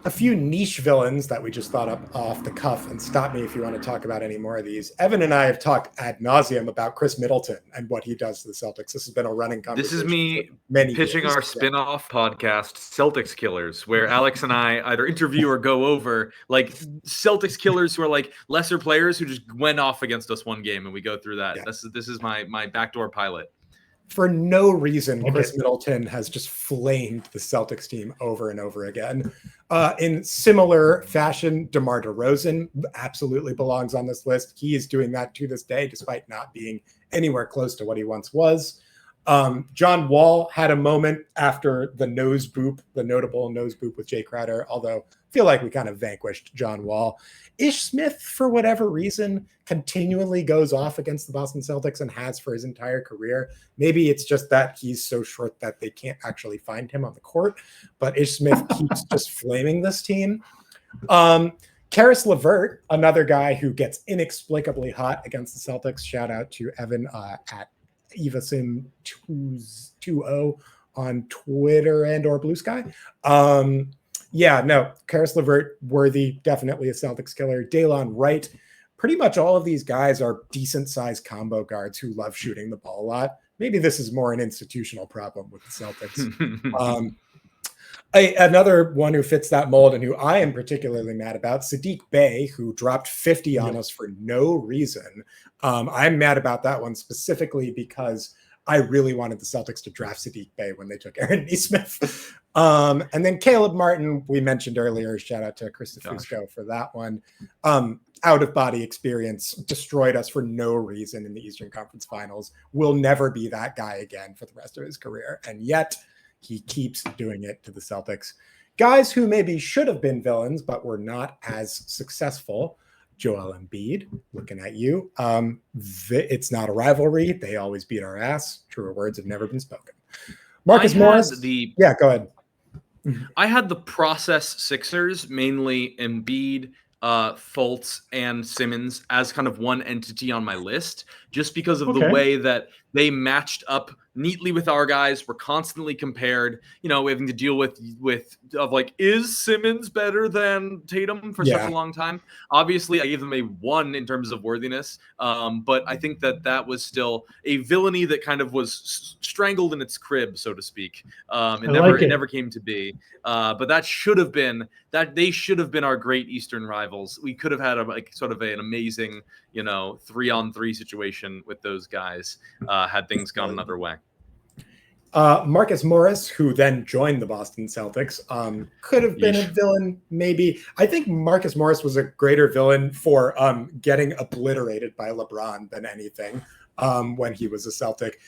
A few niche villains that we just thought up off the cuff, and stop me if you want to talk about any more of these. Evan and I have talked ad nauseum about Chris Middleton and what he does to the Celtics. This has been a running conversation. This is me pitching years. our spin-off podcast, Celtics Killers, where Alex and I either interview or go over like Celtics killers who are like lesser players who just went off against us one game, and we go through that. Yeah. This is my backdoor pilot. For no reason, Chris Middleton has just flamed the Celtics team over and over again. In similar fashion, DeMar DeRozan absolutely belongs on this list. He is doing that to this day, despite not being anywhere close to what he once was. John Wall had a moment after the notable nose boop with Jay Crowder, although I feel like we kind of vanquished John Wall. Ish Smith, for whatever reason, continually goes off against the Boston Celtics and has for his entire career. Maybe it's just that he's so short that they can't actually find him on the court, but Ish Smith keeps just flaming this team. Karis LeVert, another guy who gets inexplicably hot against the Celtics. Shout out to Evan at EvaSim20 on Twitter and or Blue Sky. Karis LeVert, worthy, definitely a Celtics killer. Daylon Wright. Pretty much all of these guys are decent-sized combo guards who love shooting the ball a lot. Maybe this is more an institutional problem with the Celtics. Another one who fits that mold and who I am particularly mad about, Sadiq Bey, who dropped 50 on us for no reason. I'm mad about that one specifically because I really wanted the Celtics to draft Sadiq Bey when they took Aaron Nesmith. And then Caleb Martin, we mentioned earlier, shout out to Chris Fusco for that one. Out-of-body experience, destroyed us for no reason in the Eastern Conference Finals. Will never be that guy again for the rest of his career. And yet he keeps doing it to the Celtics. Guys who maybe should have been villains, but were not as successful. Joel Embiid, looking at you. It's not a rivalry. They always beat our ass. Truer words have never been spoken. Marcus Morris. Yeah, go ahead. I had the process Sixers, mainly Embiid, Fultz, and Simmons as kind of one entity on my list, just because of the way that they matched up neatly with our guys. We're constantly compared, having to deal with is Simmons better than Tatum for such a long time? Obviously, I gave them a 1 in terms of worthiness, but I think that was still a villainy that kind of was strangled in its crib, so to speak. It never came to be. But they should have been our great Eastern rivals. We could have had an amazing, 3-on-3 situation with those guys had things gone another way. Marcus Morris, who then joined the Boston Celtics, could have been a villain, maybe. I think Marcus Morris was a greater villain for getting obliterated by LeBron than anything when he was a Celtic.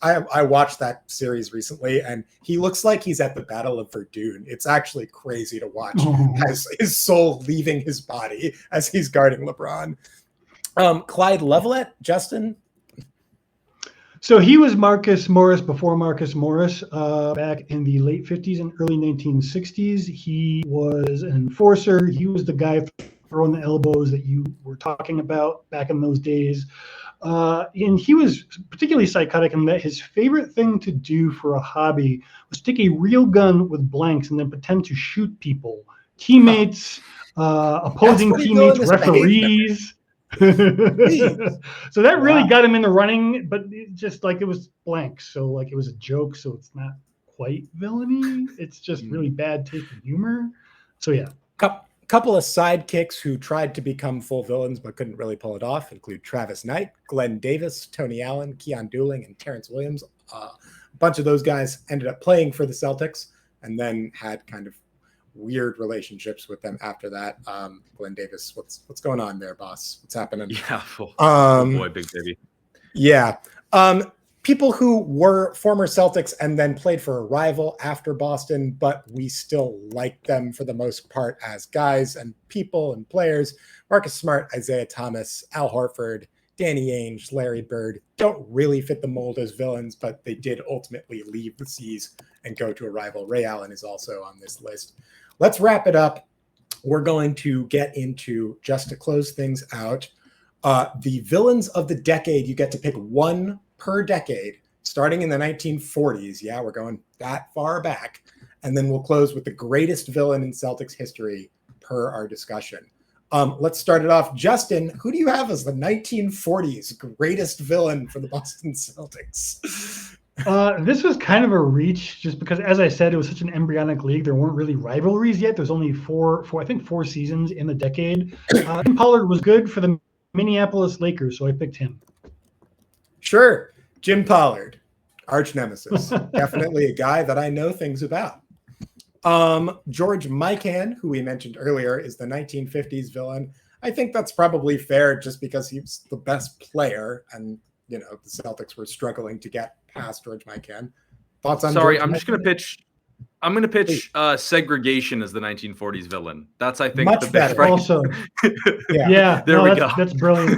I watched that series recently, and he looks like he's at the Battle of Verdun. It's actually crazy to watch as his soul leaving his body as he's guarding LeBron. Clyde Levelet, Justin? So he was Marcus Morris before Marcus Morris, back in the late 50s and early 1960s. He was an enforcer. He was the guy throwing the elbows that you were talking about back in those days. And he was particularly psychotic in that his favorite thing to do for a hobby was take a real gun with blanks and then pretend to shoot people, teammates, opposing teammates, referees. So that really got him in the running, but it was blank. So it was a joke. So it's not quite villainy. It's just really bad taste in humor. So yeah. Couple of sidekicks who tried to become full villains but couldn't really pull it off include Travis Knight, Glenn Davis, Tony Allen, Keon Dooling, and Terrence Williams. A bunch of those guys ended up playing for the Celtics and then had kind of weird relationships with them after that. Glenn Davis, what's going on there, boss? What's happening? Yeah, boy, big baby. Yeah. People who were former Celtics and then played for a rival after Boston, but we still like them for the most part as guys and people and players. Marcus Smart, Isaiah Thomas, Al Horford, Danny Ainge, Larry Bird don't really fit the mold as villains, but they did ultimately leave the C's and go to a rival. Ray Allen is also on this list. Let's wrap it up. We're going to get into, just to close things out, the villains of the decade. You get to pick one per decade, starting in the 1940s. Yeah, we're going that far back. And then we'll close with the greatest villain in Celtics history per our discussion. Let's start it off. Justin, who do you have as the 1940s greatest villain for the Boston Celtics? This was kind of a reach just because, as I said, it was such an embryonic league. There weren't really rivalries yet. There's only four seasons in the decade. Jim Pollard was good for the Minneapolis Lakers, so I picked him. Sure. Jim Pollard, arch nemesis. Definitely a guy that I know things about. George Mikan, who we mentioned earlier, is the 1950s villain. I think that's probably fair just because he was the best player and, the Celtics were struggling to get past George Mikan. Thoughts on Sorry, George I'm Mikan? just going to pitch segregation as the 1940s villain. That's, I think, much the best. better. Also, yeah, there we go. That's brilliant.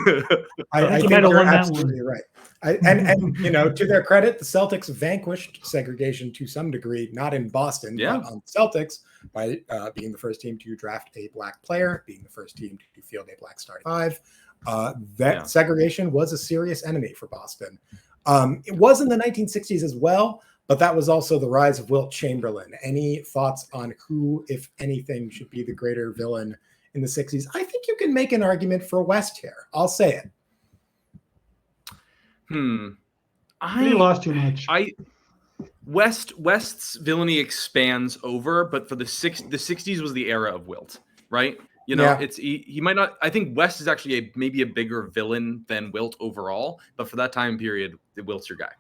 I think you're absolutely right. And to their credit, the Celtics vanquished segregation to some degree, not in Boston, but on the Celtics by being the first team to draft a black player, being the first team to field a black starting five. Segregation was a serious enemy for Boston. It was in the 1960s as well, but that was also the rise of Wilt Chamberlain. Any thoughts on who, if anything, should be the greater villain in the 60s? I think you can make an argument for West here. I'll say it. He lost too much. West's villainy expands over, but for the 60s was the era of Wilt, right? It's he might not. I think West is actually maybe a bigger villain than Wilt overall, but for that time period, Wilt's your guy.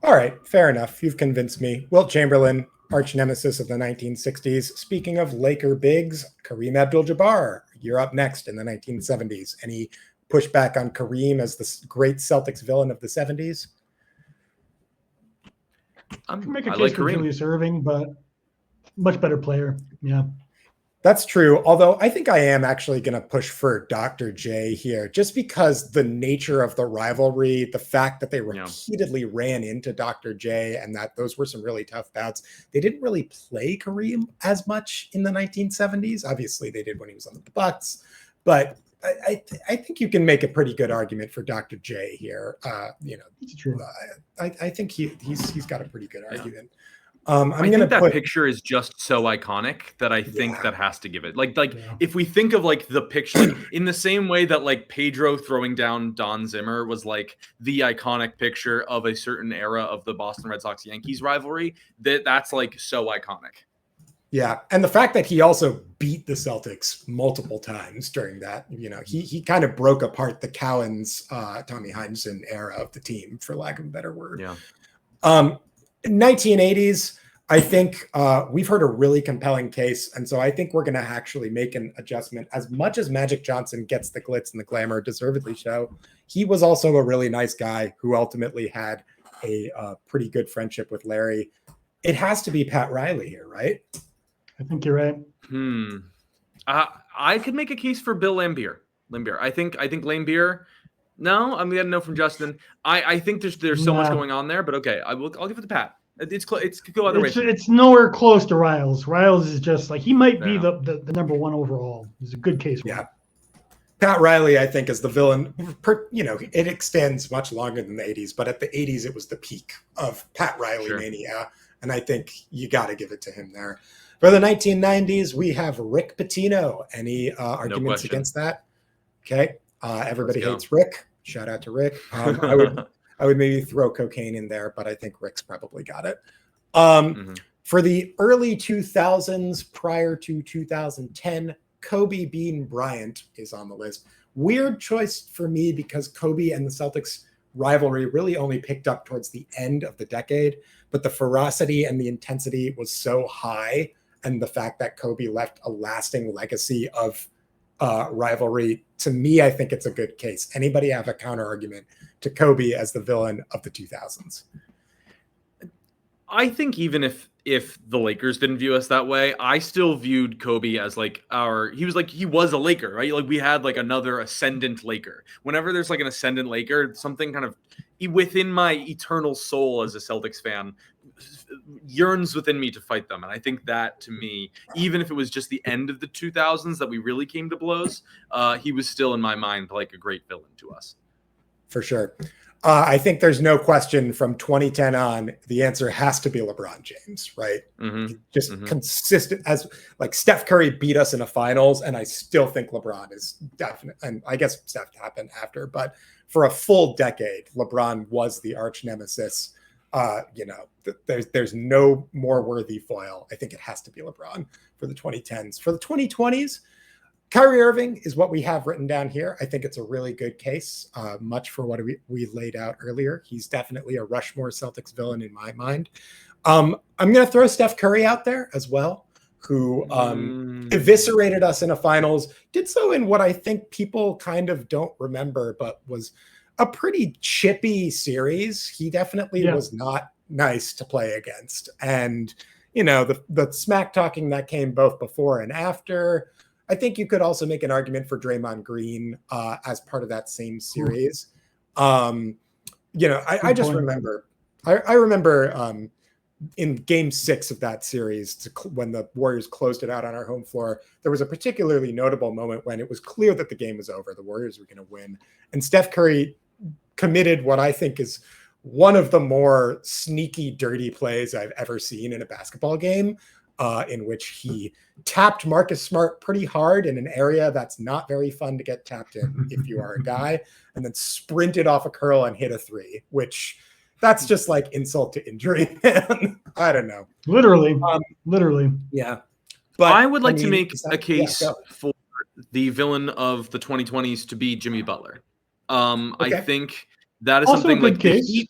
All right, fair enough. You've convinced me. Wilt Chamberlain, arch nemesis of the 1960s. Speaking of Laker bigs, Kareem Abdul-Jabbar, you're up next in the 1970s. Any pushback on Kareem as the great Celtics villain of the 70s? I can make a case for Julius Erving, but much better player. Yeah. That's true. Although I think I am actually going to push for Dr. J here, just because the nature of the rivalry, the fact that they repeatedly ran into Dr. J and that those were some really tough bouts. They didn't really play Kareem as much in the 1970s. Obviously, they did when he was on the Bucks, but I think you can make a pretty good argument for Dr. J here. It's true. I think he's got a pretty good argument. I think that picture is just so iconic that I think that has to give it. If we think of like the picture in the same way that like Pedro throwing down Don Zimmer was like the iconic picture of a certain era of the Boston Red Sox Yankees rivalry, that's like so iconic. Yeah, and the fact that he also beat the Celtics multiple times during that, he kind of broke apart the Cowens, Tommy Heinsohn era of the team, for lack of a better word. Yeah. 1980s, I think we've heard a really compelling case, and so I think we're going to actually make an adjustment. As much as Magic Johnson gets the glitz and the glamour, deservedly so, he was also a really nice guy who ultimately had a pretty good friendship with Larry. It has to be Pat Riley here, right? I think you're right. I could make a case for Bill Laimbeer. I think Laimbeer. No, I'm gonna know from Justin. I think there's so much going on there, but okay, I'll give it to Pat. It could go other ways. It's nowhere close to Riles. Riles is just like he might be the number one overall. He's a good case. Yeah. Pat Riley, I think, is the villain. It extends much longer than the 80s, but at the 80s, it was the peak of Pat Riley mania, and I think you got to give it to him there. For the 1990s, we have Rick Pitino. Any arguments against that? Okay. Everybody hates Rick. Shout out to Rick. I would maybe throw cocaine in there, but I think Rick's probably got it. For the early 2000s, prior to 2010, Kobe Bean Bryant is on the list. Weird choice for me because Kobe and the Celtics rivalry really only picked up towards the end of the decade, but the ferocity and the intensity was so high. And the fact that Kobe left a lasting legacy of rivalry, to me, I think it's a good case. Anybody have a counter argument to Kobe as the villain of the 2000s? I think even if the Lakers didn't view us that way, I still viewed Kobe as he was a Laker, right? Like we had like another ascendant Laker. Whenever there's like an ascendant Laker, something kind of within my eternal soul as a Celtics fan yearns within me to fight them. And I think that to me, even if it was just the end of the 2000s that we really came to blows, he was still in my mind like a great villain to us. For sure. I think there's no question from 2010 on, the answer has to be LeBron James, right? Consistent as like Steph Curry beat us in a finals. And I still think LeBron is definite. And I guess Steph happened after, but for a full decade, LeBron was the arch nemesis. There's no more worthy foil. I think it has to be LeBron for the 2010s. For the 2020s, Kyrie Irving is what we have written down here. I think it's a really good case, much for what we laid out earlier. He's definitely a Rushmore Celtics villain in my mind. I'm going to throw Steph Curry out there as well, who eviscerated us in a finals, did so in what I think people kind of don't remember, but was a pretty chippy series. He definitely was not nice to play against. And, the smack talking that came both before and after. I think you could also make an argument for Draymond Green as part of that same series. I just remember, I remember in game 6 of that series, when the Warriors closed it out on our home floor, there was a particularly notable moment when it was clear that the game was over. The Warriors were going to win. And Steph Curry committed what I think is one of the more sneaky, dirty plays I've ever seen in a basketball game, in which he tapped Marcus Smart pretty hard in an area that's not very fun to get tapped in if you are a guy, and then sprinted off a curl and hit a 3, which That's just like insult to injury, man. I don't know. Literally. Yeah. But I would like to mean, make that, a case yeah, for the villain of the 2020s to be Jimmy Butler. I Okay. think that is Also a something good like case.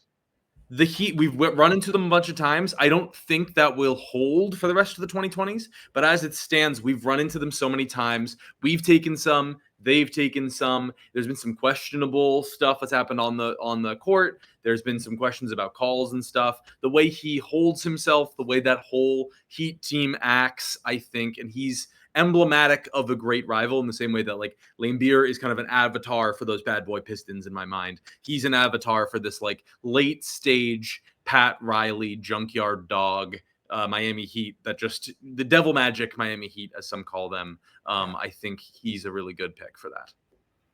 the Heat, we've run into them a bunch of times. I don't think that will hold for the rest of the 2020s, but as it stands, we've run into them so many times. We've taken some, they've taken some. There's been some questionable stuff that's happened on the court. There's been some questions about calls and stuff. The way he holds himself, the way that whole Heat team acts, I think, and he's emblematic of a great rival in the same way that like Laimbeer is kind of an avatar for those bad boy Pistons in my mind. He's an avatar for this like late stage Pat Riley junkyard dog Miami Heat, that just the devil magic Miami Heat, as some call them. I think he's a really good pick for that.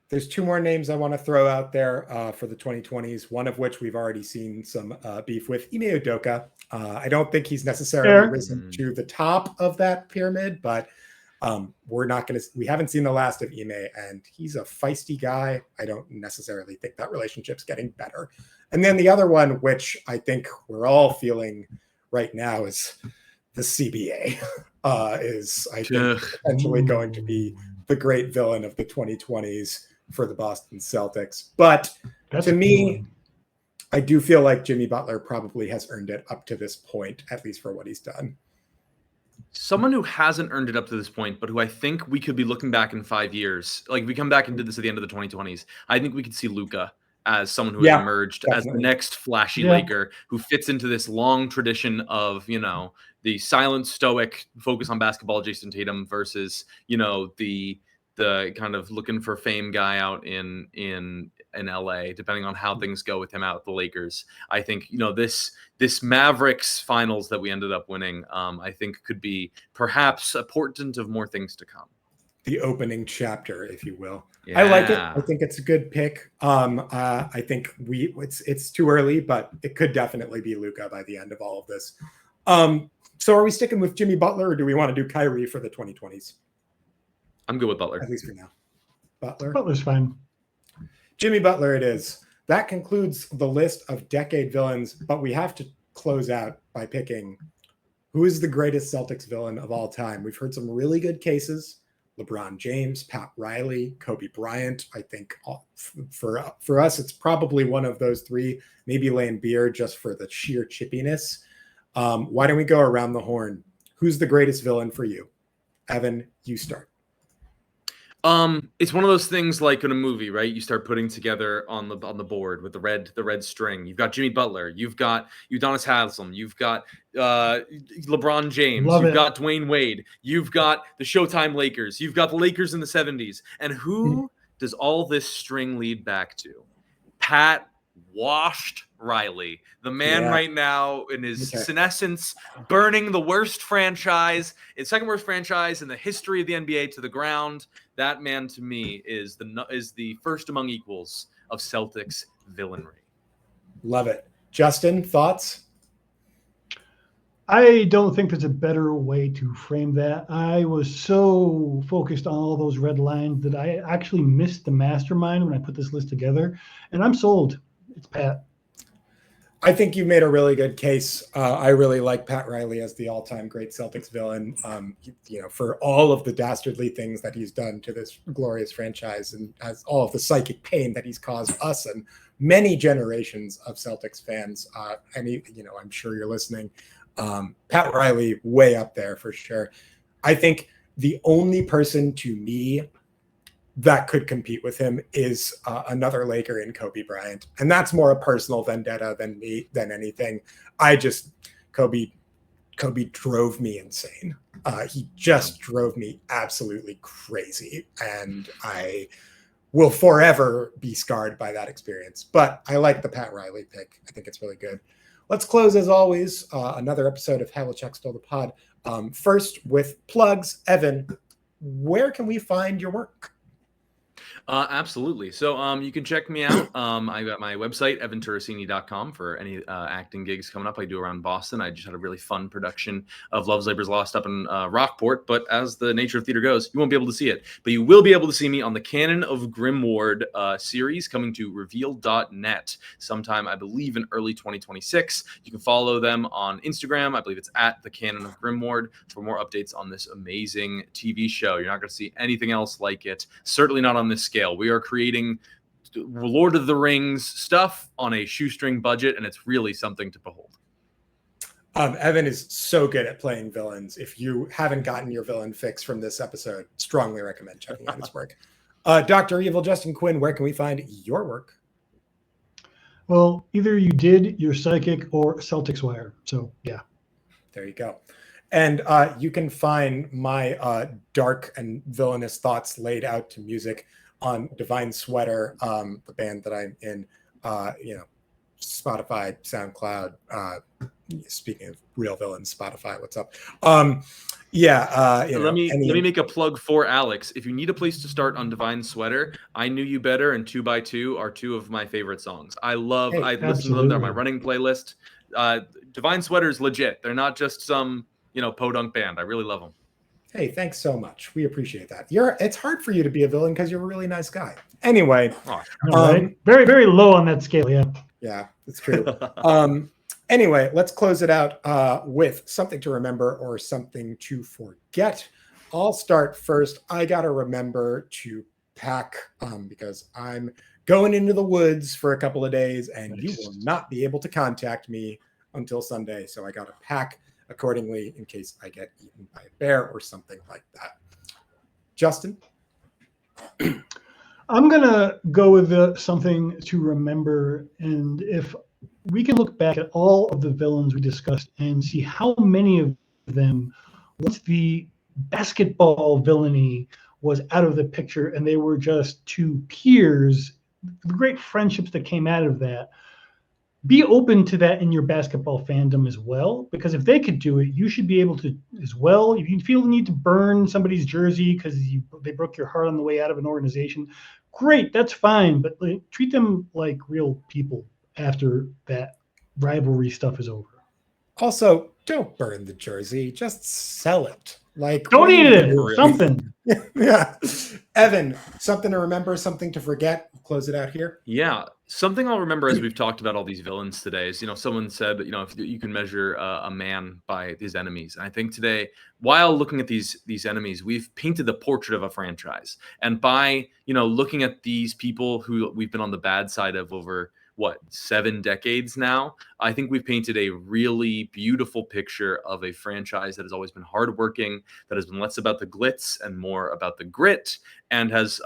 There's two more names I want to throw out there for the 2020s, one of which we've already seen some beef with, Ime Udoka. I don't think he's necessarily risen to the top of that pyramid, but we haven't seen the last of Ime, and he's a feisty guy. I don't necessarily think that relationship's getting better. And then the other one, which I think we're all feeling right now, is the CBA is, I think, potentially going to be the great villain of the 2020s for the Boston Celtics. But to me, I do feel like Jimmy Butler probably has earned it up to this point, at least for what he's done. Someone who hasn't earned it up to this point, but who I think we could be looking back in 5 years, like we come back and did this at the end of the 2020s, I think we could see Luka as someone who has emerged as the next flashy Laker, who fits into this long tradition of, the silent, stoic focus on basketball Jason Tatum versus, the kind of looking for fame guy out in LA, depending on how things go with him out at the Lakers. I think, this Mavericks finals that we ended up winning, I think could be perhaps a portent of more things to come. The opening chapter, if you will. Yeah. I like it. I think it's a good pick. I think it's too early, but it could definitely be Luka by the end of all of this. So are we sticking with Jimmy Butler, or do we want to do Kyrie for the 2020s? I'm good with Butler. At least for now. Butler's fine. Jimmy Butler it is. That concludes the list of decade villains, but we have to close out by picking who is the greatest Celtics villain of all time. We've heard some really good cases. LeBron James, Pat Riley, Kobe Bryant. I think for us, it's probably one of those three, maybe Laimbeer just for the sheer chippiness. Why don't we go around the horn? Who's the greatest villain for you? Evan, you start. It's one of those things like in a movie, right? You start putting together on the board with the red string. You've got Jimmy Butler, you've got Udonis Haslem, you've got LeBron James, you've got Dwayne Wade, you've got the Showtime Lakers, you've got the Lakers in the 70s. And who does all this string lead back to? Pat Washed Riley, the man right now in his senescence, burning the worst franchise, second worst franchise in the history of the NBA to the ground. That man, to me, is the first among equals of Celtics villainry. Love it. Justin, thoughts? I don't think there's a better way to frame that. I was so focused on all those red lines that I actually missed the mastermind when I put this list together. And I'm sold. It's Pat. I think you made a really good case. I really like Pat Riley as the all-time great Celtics villain, for all of the dastardly things that he's done to this glorious franchise, and as all of the psychic pain that he's caused us and many generations of Celtics fans. I'm sure you're listening. Pat Riley, way up there for sure. I think the only person to me that could compete with him is another Laker in Kobe Bryant. And that's more a personal vendetta than anything. Kobe drove me insane. He just drove me absolutely crazy. And I will forever be scarred by that experience. But I like the Pat Riley pick. I think it's really good. Let's close, as always, another episode of Havlicek Stole the Pod. First with plugs. Evan, where can we find your work? Absolutely. So you can check me out. I got my website, evanturrisini.com, for any acting gigs coming up I do around Boston. I just had a really fun production of Love's Labor's Lost up in Rockport, but as the nature of theater goes, you won't be able to see it. But you will be able to see me on the Canon of Grimward series coming to reveal.net sometime, I believe, in early 2026. You can follow them on Instagram. I believe it's at the Canon of Grimward for more updates on this amazing TV show. You're not going to see anything else like it. Certainly not on this scale. We are creating Lord of the Rings stuff on a shoestring budget, and it's really something to behold. Evan is so good at playing villains. If you haven't gotten your villain fix from this episode, strongly recommend checking out his work. Dr. Evil Justin Quinn, where can we find your work? Well, either you did your Psychic or Celtics Wire. So, yeah. There you go. And you can find my dark and villainous thoughts laid out to music on Divine Sweater, the band that I'm in, Spotify, SoundCloud. Speaking of real villains, Spotify, what's up? Let me make a plug for Alex. If you need a place to start on Divine Sweater, I Knew You Better and 2x2 are two of my favorite songs. I listen to them. They're my running playlist. Divine Sweater is legit. They're not just some podunk band. I really love them. Hey, thanks so much. We appreciate that. It's hard for you to be a villain because you're a really nice guy. Anyway, right. Very, very low on that scale. Yeah. Yeah, it's true. Anyway, let's close it out with something to remember or something to forget. I'll start first. I got to remember to pack because I'm going into the woods for a couple of days and you will not be able to contact me until Sunday. So I got to pack accordingly in case I get eaten by a bear or something like that. Justin? I'm going to go with something to remember. And if we can look back at all of the villains we discussed and see how many of them, once the basketball villainy was out of the picture and they were just two peers, the great friendships that came out of that, be open to that in your basketball fandom as well, because if they could do it, you should be able to as well. If you feel the need to burn somebody's jersey because they broke your heart on the way out of an organization, great, that's fine, but treat them like real people after that rivalry stuff is over. Also, don't burn the jersey, just sell it. Donate it or something. Yeah. Evan, something to remember, something to forget. We'll close it out here. Yeah. Something I'll remember as we've talked about all these villains today is, someone said, if you can measure a man by his enemies. And I think today, while looking at these enemies, we've painted the portrait of a franchise. And by, looking at these people who we've been on the bad side of over 7 decades now, I think we've painted a really beautiful picture of a franchise that has always been hardworking, that has been less about the glitz and more about the grit, and has,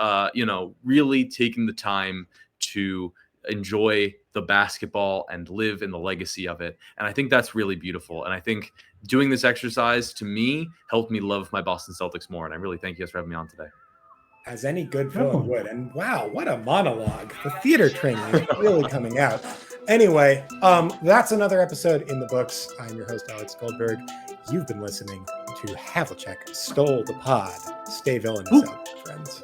really taken the time to enjoy the basketball and live in the legacy of it. And I think that's really beautiful. And I think doing this exercise, to me, helped me love my Boston Celtics more. And I really thank you guys for having me on today. As any good villain would. And wow, what a monologue. The theater training is really coming out. Anyway, that's another episode in the books. I'm your host, Alex Goldberg. You've been listening to Havlicek Stole the Pod. Stay villainous out, friends.